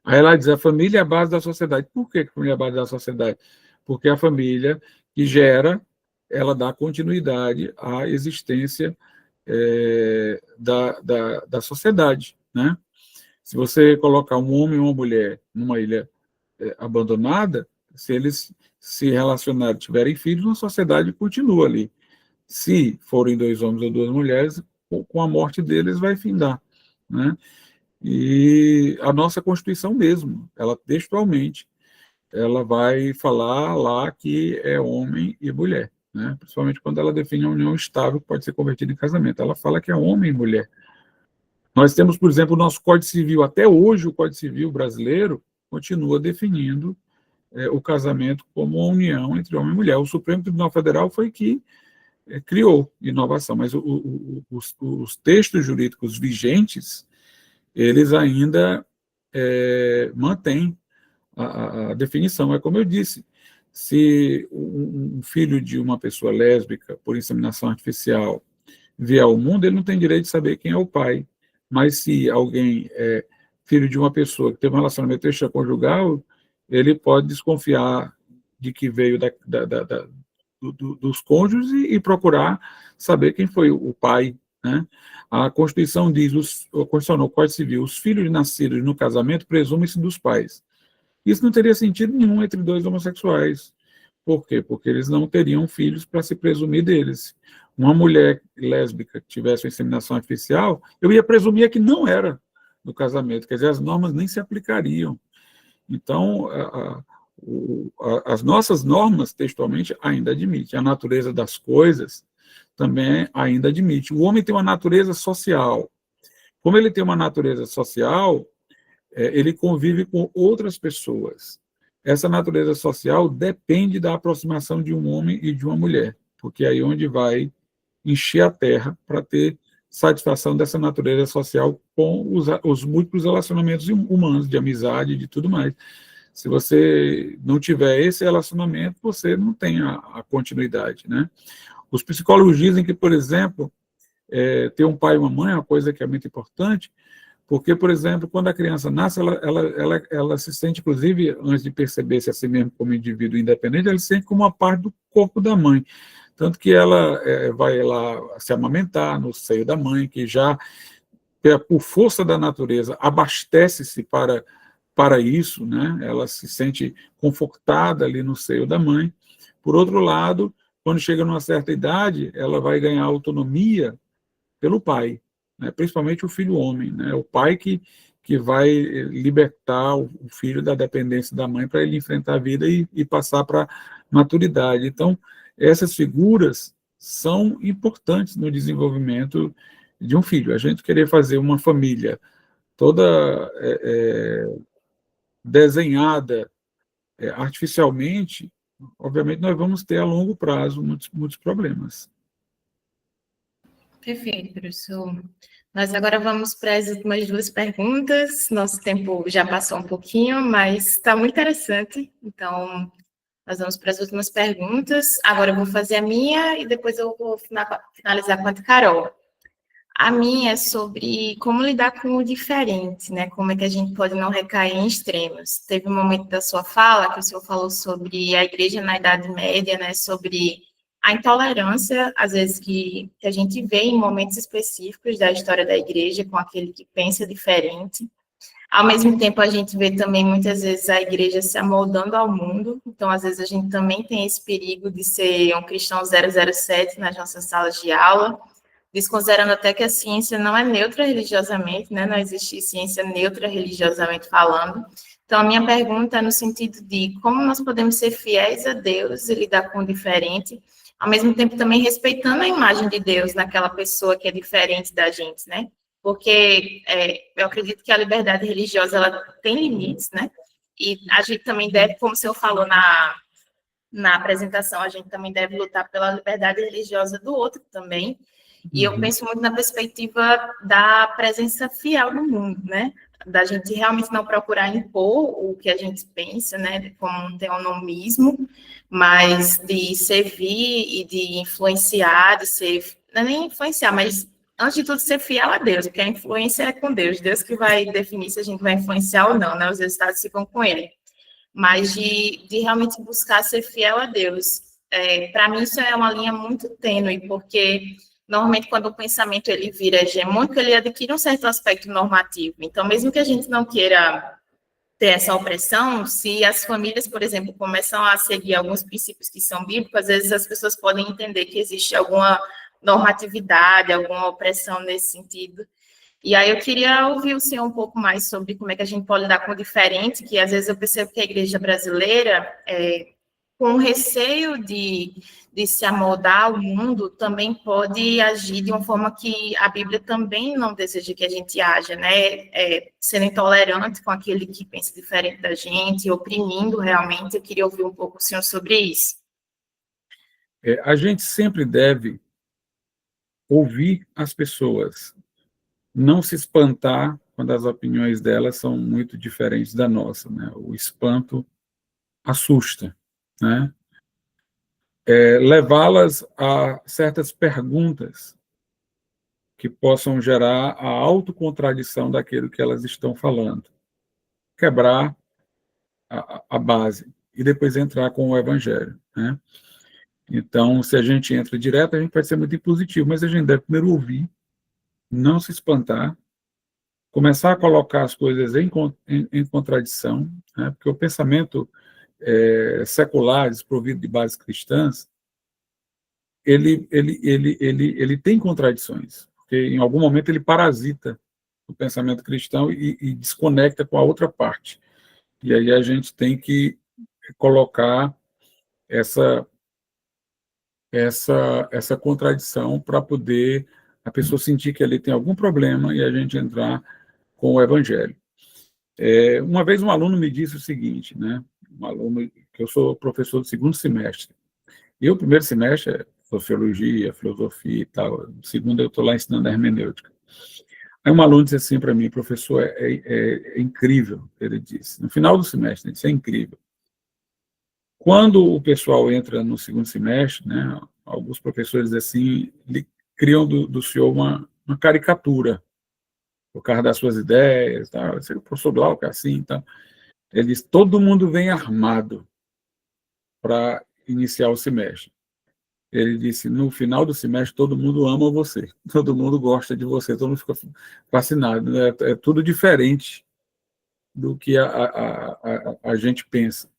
Speaker 2: Aí ela diz: a família é a base da sociedade. Por que a família é a base da sociedade? Porque a família que gera, ela dá continuidade à existência da sociedade, né? Se você colocar um homem e uma mulher numa ilha abandonada, se eles se relacionarem, tiverem filhos, a sociedade continua ali. Se forem dois homens ou duas mulheres, com a morte deles vai findar, né? E a nossa Constituição mesmo, ela textualmente, ela vai falar lá que é homem e mulher, né? Principalmente quando ela define a união estável que pode ser convertida em casamento. Ela fala que é homem e mulher. Nós temos, por exemplo, o nosso Código Civil, até hoje o Código Civil brasileiro continua definindo o casamento como uma união entre homem e mulher. O Supremo Tribunal Federal foi que criou inovação, mas os textos jurídicos vigentes, eles ainda mantêm a definição. É como eu disse, se um filho de uma pessoa lésbica, por inseminação artificial, vier ao mundo, ele não tem direito de saber quem é o pai. Mas se alguém é filho de uma pessoa que teve um relacionamento extraconjugal, ele pode desconfiar de que veio dos cônjuges e procurar saber quem foi o pai, né? A Constituição diz, a Constituição não, o Código Civil, os filhos nascidos no casamento presumem-se dos pais. Isso não teria sentido nenhum entre dois homossexuais. Por quê? Porque eles não teriam filhos para se presumir deles. Uma mulher lésbica que tivesse uma inseminação artificial, eu ia presumir que não era do casamento, quer dizer, as normas nem se aplicariam. Então, as nossas normas, textualmente, ainda admitem. A natureza das coisas também ainda admite. O homem tem uma natureza social. Como ele tem uma natureza social, ele convive com outras pessoas. Essa natureza social depende da aproximação de um homem e de uma mulher, porque é aí onde vai encher a terra para ter satisfação dessa natureza social com os múltiplos relacionamentos humanos, de amizade e de tudo mais. Se você não tiver esse relacionamento, você não tem a continuidade, né? Os psicólogos dizem que, por exemplo, ter um pai e uma mãe é uma coisa que é muito importante, porque, por exemplo, quando a criança nasce, ela se sente, inclusive, antes de perceber-se a si mesmo como indivíduo independente, ela se sente como uma parte do corpo da mãe. Tanto que ela vai lá se amamentar no seio da mãe, que já por força da natureza, abastece-se para isso, né? Ela se sente confortada ali no seio da mãe. Por outro lado, quando chega numa certa idade, ela vai ganhar autonomia pelo pai, né? Principalmente o filho homem, né? O pai que vai libertar o filho da dependência da mãe para ele enfrentar a vida e passar para a maturidade. Então, essas figuras são importantes no desenvolvimento de um filho. A gente querer fazer uma família toda desenhada artificialmente, obviamente nós vamos ter a longo prazo muitos problemas.
Speaker 1: Perfeito, professor. Nós agora vamos para as últimas 2 perguntas. Nosso tempo já passou um pouquinho, mas está muito interessante. Então, nós vamos para as últimas perguntas. Agora eu vou fazer a minha e depois eu vou finalizar com a de Carol. A minha é sobre como lidar com o diferente, né? Como é que a gente pode não recair em extremos. Teve um momento da sua fala que o senhor falou sobre a igreja na Idade Média, né? Sobre a intolerância, às vezes, que a gente vê em momentos específicos da história da igreja com aquele que pensa diferente. Ao mesmo tempo, a gente vê também, muitas vezes, a igreja se amoldando ao mundo. Então, às vezes, a gente também tem esse perigo de ser um cristão 007 nas nossas salas de aula, desconsiderando até que a ciência não é neutra religiosamente, né? Não existe ciência neutra religiosamente falando. Então, a minha pergunta é no sentido de como nós podemos ser fiéis a Deus e lidar com o diferente, ao mesmo tempo também respeitando a imagem de Deus naquela pessoa que é diferente da gente, né? Porque eu acredito que a liberdade religiosa ela tem limites, né? E a gente também deve, como o senhor falou na apresentação, a gente também deve lutar pela liberdade religiosa do outro também. E eu penso muito na perspectiva da presença fiel no mundo, né? Da gente realmente não procurar impor o que a gente pensa, né? Como um teonomismo, mas de servir e de influenciar, de ser... Não é nem influenciar, mas, antes de tudo, ser fiel a Deus, porque a influência é com Deus. Deus que vai definir se a gente vai influenciar ou não, né? Os resultados ficam com Ele. Mas de realmente buscar ser fiel a Deus. Para mim, isso é uma linha muito tênue, porque... Normalmente, quando o pensamento ele vira hegemônico, ele adquire um certo aspecto normativo. Então, mesmo que a gente não queira ter essa opressão, se as famílias, por exemplo, começam a seguir alguns princípios que são bíblicos, às vezes as pessoas podem entender que existe alguma normatividade, alguma opressão nesse sentido. E aí eu queria ouvir o senhor um pouco mais sobre como é que a gente pode lidar com o diferente, que às vezes eu percebo que a igreja brasileira, com receio de se amoldar ao mundo, também pode agir de uma forma que a Bíblia também não deseja que a gente haja, né? Sendo intolerante com aquele que pensa diferente da gente, oprimindo realmente. Eu queria ouvir um pouco o senhor sobre isso.
Speaker 2: A gente sempre deve ouvir as pessoas, não se espantar quando as opiniões delas são muito diferentes da nossa, né? O espanto assusta, né? Levá-las a certas perguntas que possam gerar a autocontradição daquilo que elas estão falando. Quebrar a base e depois entrar com o evangelho, né? Então, se a gente entra direto, a gente vai ser muito impositivo, mas a gente deve primeiro ouvir, não se espantar, começar a colocar as coisas em contradição, né? Porque o pensamento secular, desprovido de bases cristãs, ele tem contradições, porque em algum momento ele parasita o pensamento cristão e desconecta com a outra parte. E aí a gente tem que colocar essa contradição para poder a pessoa sentir que ali tem algum problema e a gente entrar com o evangelho. Uma vez um aluno me disse o seguinte, né? Um aluno, que eu sou professor do 2º semestre, e o 1º semestre é sociologia, filosofia e tal, o 2º eu estou lá ensinando a hermenêutica. Aí um aluno disse assim para mim, professor, é incrível, ele disse, no final do semestre, ele disse, é incrível. Quando o pessoal entra no 2º semestre, né, alguns professores assim, criam do senhor uma caricatura, por causa das suas ideias, tá? O professor Glauco é assim, então, ele diz, todo mundo vem armado para iniciar o semestre. Ele disse, no final do semestre, todo mundo ama você, todo mundo gosta de você, todo mundo fica fascinado, né? É tudo diferente do que a gente pensa.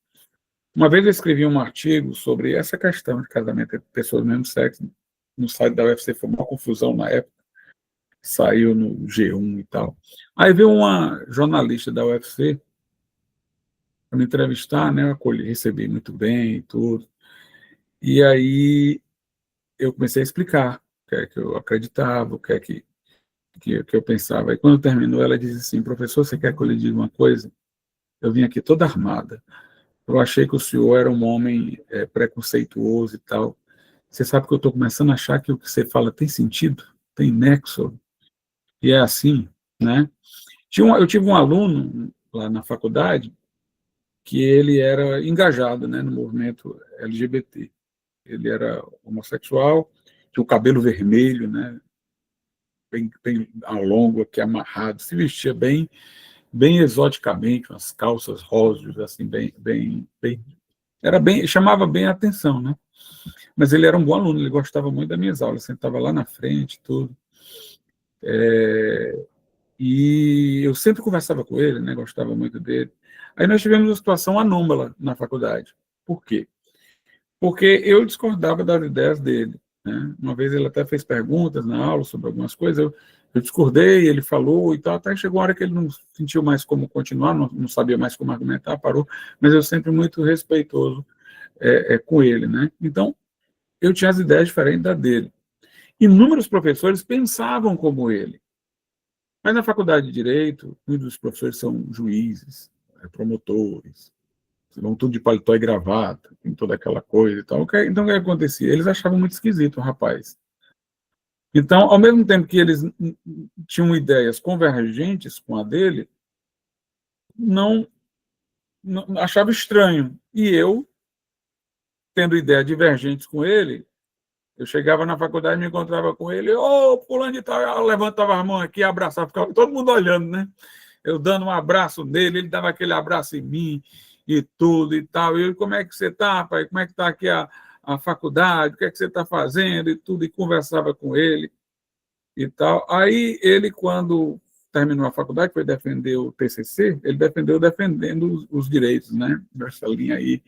Speaker 2: Uma vez eu escrevi um artigo sobre essa questão de casamento entre pessoas do mesmo sexo, no site da UFC, foi uma confusão na época, saiu no G1 e tal. Aí veio uma jornalista da UFC para me entrevistar, né? Eu acolhi, recebi muito bem e tudo. E aí eu comecei a explicar o que é que eu acreditava, o que é que eu pensava. E quando terminou, ela disse assim, professor, você quer que eu lhe diga uma coisa? Eu vim aqui toda armada. Eu achei que o senhor era um homem preconceituoso e tal. Você sabe que eu estou começando a achar que o que você fala tem sentido, tem nexo, e é assim, né? Eu tive um aluno lá na faculdade que ele era engajado, né, no movimento LGBT. Ele era homossexual, tinha o cabelo vermelho, né, bem ao longo, aqui amarrado, se vestia bem exoticamente, umas calças rosas, assim, chamava bem a atenção, né? Mas ele era um bom aluno, ele gostava muito das minhas aulas, sentava lá na frente, tudo. E eu sempre conversava com ele, né? Gostava muito dele. Aí nós tivemos uma situação anômala na faculdade. Por quê? Porque eu discordava das ideias dele, né? Uma vez ele até fez perguntas na aula sobre algumas coisas, eu discordei, ele falou e tal, até chegou uma hora que ele não sentiu mais como continuar, não sabia mais como argumentar, parou, mas eu sempre muito respeitoso com ele, né? Então, eu tinha as ideias diferentes da dele. Inúmeros professores pensavam como ele. Mas na faculdade de Direito, muitos dos professores são juízes, promotores, vão tudo de paletó e gravata, tem toda aquela coisa e tal. Então, o que acontecia? Eles achavam muito esquisito o rapaz. Então, ao mesmo tempo que eles tinham ideias convergentes com a dele, não achava estranho. E eu, tendo ideias divergentes com ele, eu chegava na faculdade, me encontrava com ele, fulano de tal, eu levantava a mão aqui, abraçava, ficava todo mundo olhando, né? Eu dando um abraço nele, ele dava aquele abraço em mim e tudo e tal. E eu, como é que você está, pai? Como é que está aqui a faculdade? O que é que você está fazendo? E tudo, e conversava com ele e tal. Aí ele, quando terminou a faculdade, foi defender o TCC, ele defendendo os direitos, né? Dessa linha aí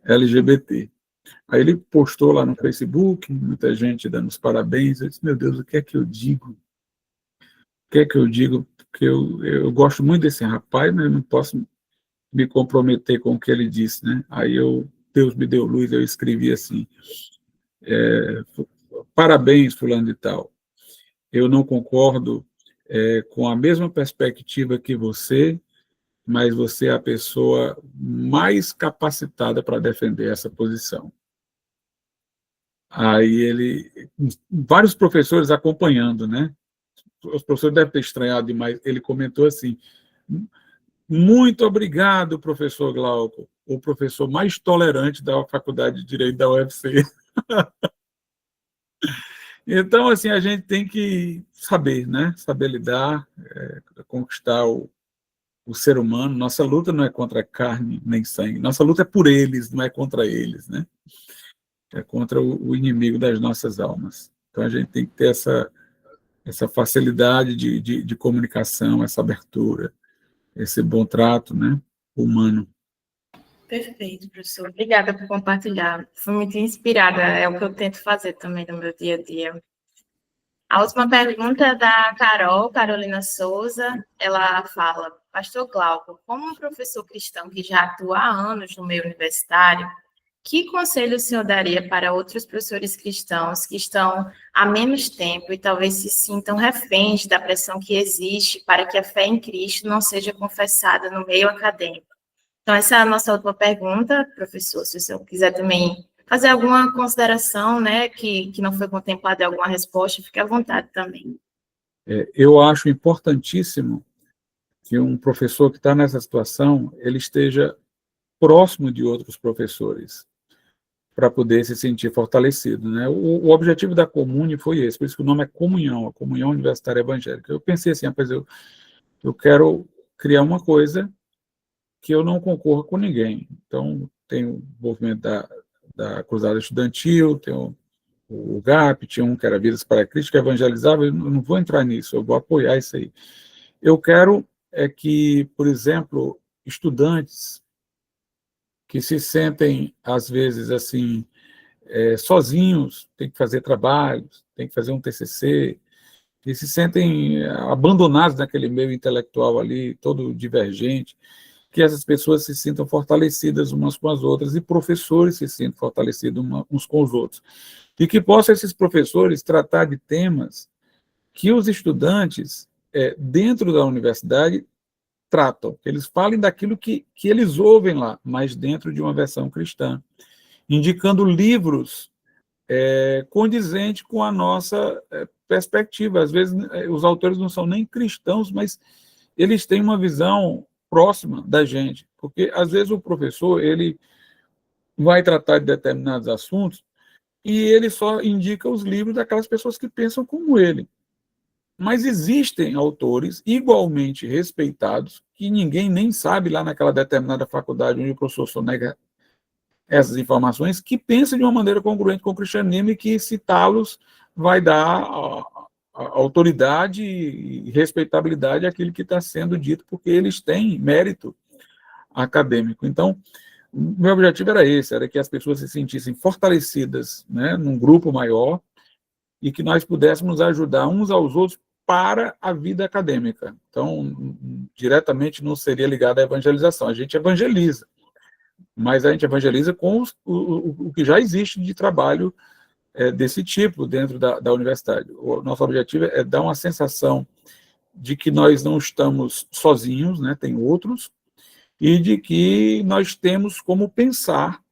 Speaker 2: LGBT. Aí ele postou lá no Facebook, muita gente dando os parabéns. Eu disse, meu Deus, o que é que eu digo? O que é que eu digo? Porque eu gosto muito desse rapaz, mas não posso me comprometer com o que ele disse, né? Aí Deus me deu luz, eu escrevi assim, parabéns, fulano de tal. Eu não concordo com a mesma perspectiva que você, mas você é a pessoa mais capacitada para defender essa posição. Aí vários professores acompanhando, né? Os professores devem ter estranhado demais. Ele comentou assim: muito obrigado, professor Glauco, o professor mais tolerante da Faculdade de Direito da UFC. Então, assim, a gente tem que saber, né? Saber lidar, conquistar o ser humano. Nossa luta não é contra carne nem sangue. Nossa luta é por eles, não é contra eles, né? É contra o inimigo das nossas almas. Então, a gente tem que ter essa facilidade de comunicação, essa abertura, esse bom trato, né? Humano.
Speaker 1: Perfeito, professor. Obrigada por compartilhar. Fui muito inspirada, é o que eu tento fazer também no meu dia a dia. A última pergunta é da Carolina Souza. Ela fala, Pastor Glauco, como um professor cristão que já atua há anos no meio universitário, que conselho o senhor daria para outros professores cristãos que estão há menos tempo e talvez se sintam reféns da pressão que existe para que a fé em Cristo não seja confessada no meio acadêmico? Então, essa é a nossa última pergunta, professor. Se o senhor quiser também fazer alguma consideração, né, que não foi contemplada em alguma resposta, fique à vontade também.
Speaker 2: Eu acho importantíssimo que um professor que está nessa situação, ele esteja próximo de outros professores, para poder se sentir fortalecido, né? O objetivo da Comune foi esse, por isso que o nome é Comunhão, a Comunhão Universitária Evangélica. Eu pensei assim, rapaz, eu quero criar uma coisa que eu não concorra com ninguém. Então, tem o movimento da Cruzada Estudantil, tem o GAP, tinha um que era Vidas para Cristo, que evangelizava, eu não vou entrar nisso, eu vou apoiar isso aí. Eu quero que, por exemplo, estudantes que se sentem, às vezes, assim, sozinhos, tem que fazer trabalhos, tem que fazer um TCC, que se sentem abandonados naquele meio intelectual ali, todo divergente, que essas pessoas se sintam fortalecidas umas com as outras e professores se sintam fortalecidos uns com os outros. E que possam esses professores tratar de temas que os estudantes, dentro da universidade, tratam, que eles falem daquilo que eles ouvem lá, mas dentro de uma versão cristã, indicando livros condizentes com a nossa perspectiva. Às vezes, os autores não são nem cristãos, mas eles têm uma visão próxima da gente, porque às vezes o professor ele vai tratar de determinados assuntos e ele só indica os livros daquelas pessoas que pensam como ele. Mas existem autores igualmente respeitados que ninguém nem sabe lá naquela determinada faculdade onde o professor sonega essas informações, que pensam de uma maneira congruente com o cristianismo e que citá-los vai dar a autoridade e respeitabilidade àquilo que está sendo dito, porque eles têm mérito acadêmico. Então, meu objetivo era esse, era que as pessoas se sentissem fortalecidas, né, num grupo maior, e que nós pudéssemos ajudar uns aos outros para a vida acadêmica. Então, diretamente não seria ligado à evangelização. A gente evangeliza, mas a gente evangeliza com o que já existe de trabalho desse tipo dentro da universidade. O nosso objetivo é dar uma sensação de que nós não estamos sozinhos, né, tem outros, e de que nós temos como pensar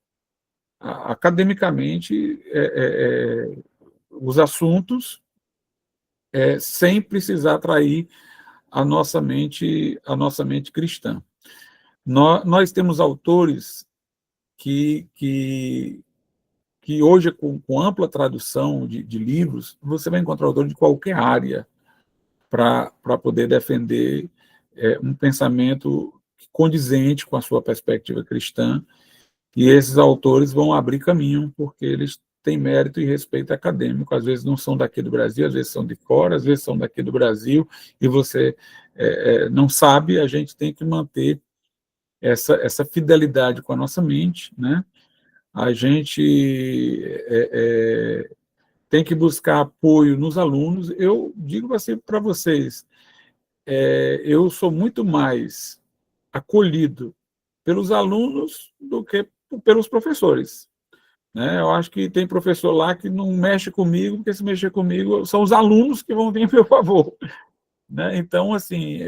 Speaker 2: academicamente os assuntos sem precisar atrair a nossa mente cristã. Nós temos autores que hoje, com ampla tradução de livros, você vai encontrar autor de qualquer área para poder defender um pensamento condizente com a sua perspectiva cristã, e esses autores vão abrir caminho, porque eles têm mérito e respeito acadêmico, às vezes não são daqui do Brasil, às vezes são de fora, às vezes são daqui do Brasil, e você não sabe, a gente tem que manter essa fidelidade com a nossa mente, né? A gente tem que buscar apoio nos alunos. Eu digo assim para vocês, eu sou muito mais acolhido pelos alunos do que pelos professores, né? Eu acho que tem professor lá que não mexe comigo, porque se mexer comigo são os alunos que vão vir a meu favor, né? Então, assim,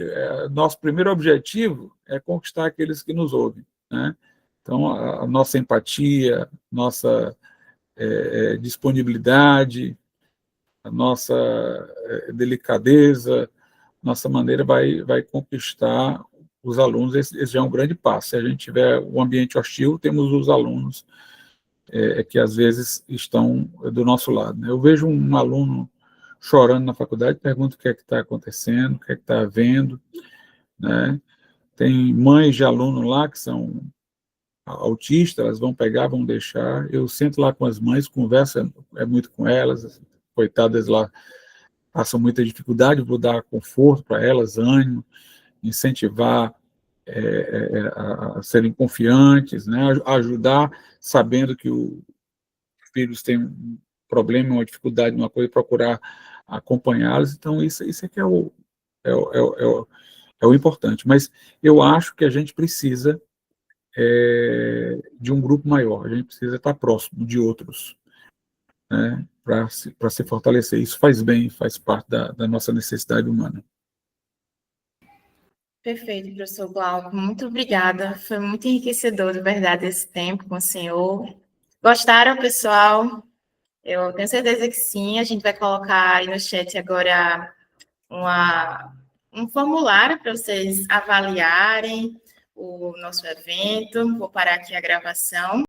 Speaker 2: nosso primeiro objetivo é conquistar aqueles que nos ouvem, né? Então, a nossa empatia, nossa disponibilidade, a nossa delicadeza, nossa maneira vai conquistar os alunos. Esse já é um grande passo. Se a gente tiver um ambiente hostil, temos os alunos que às vezes estão do nosso lado, né? Eu vejo um aluno chorando na faculdade, pergunto o que é que está acontecendo, o que é que está havendo, né? Tem mães de aluno lá que são autistas, elas vão pegar, vão deixar, eu sento lá com as mães, converso muito com elas, coitadas lá, passam muita dificuldade, vou dar conforto para elas, ânimo, incentivar a serem confiantes, né? Ajudar, sabendo que os filhos têm um problema, uma dificuldade, uma coisa, procurar acompanhá-los. Então, isso é que é o importante. Mas eu acho que a gente precisa de um grupo maior, a gente precisa estar próximo de outros, né, para se fortalecer. Isso faz bem, faz parte da nossa necessidade humana.
Speaker 1: Perfeito, professor Glauco. Muito obrigada. Foi muito enriquecedor, de verdade, esse tempo com o senhor. Gostaram, pessoal? Eu tenho certeza que sim. A gente vai colocar aí no chat agora um formulário para vocês avaliarem o nosso evento. Vou parar aqui a gravação.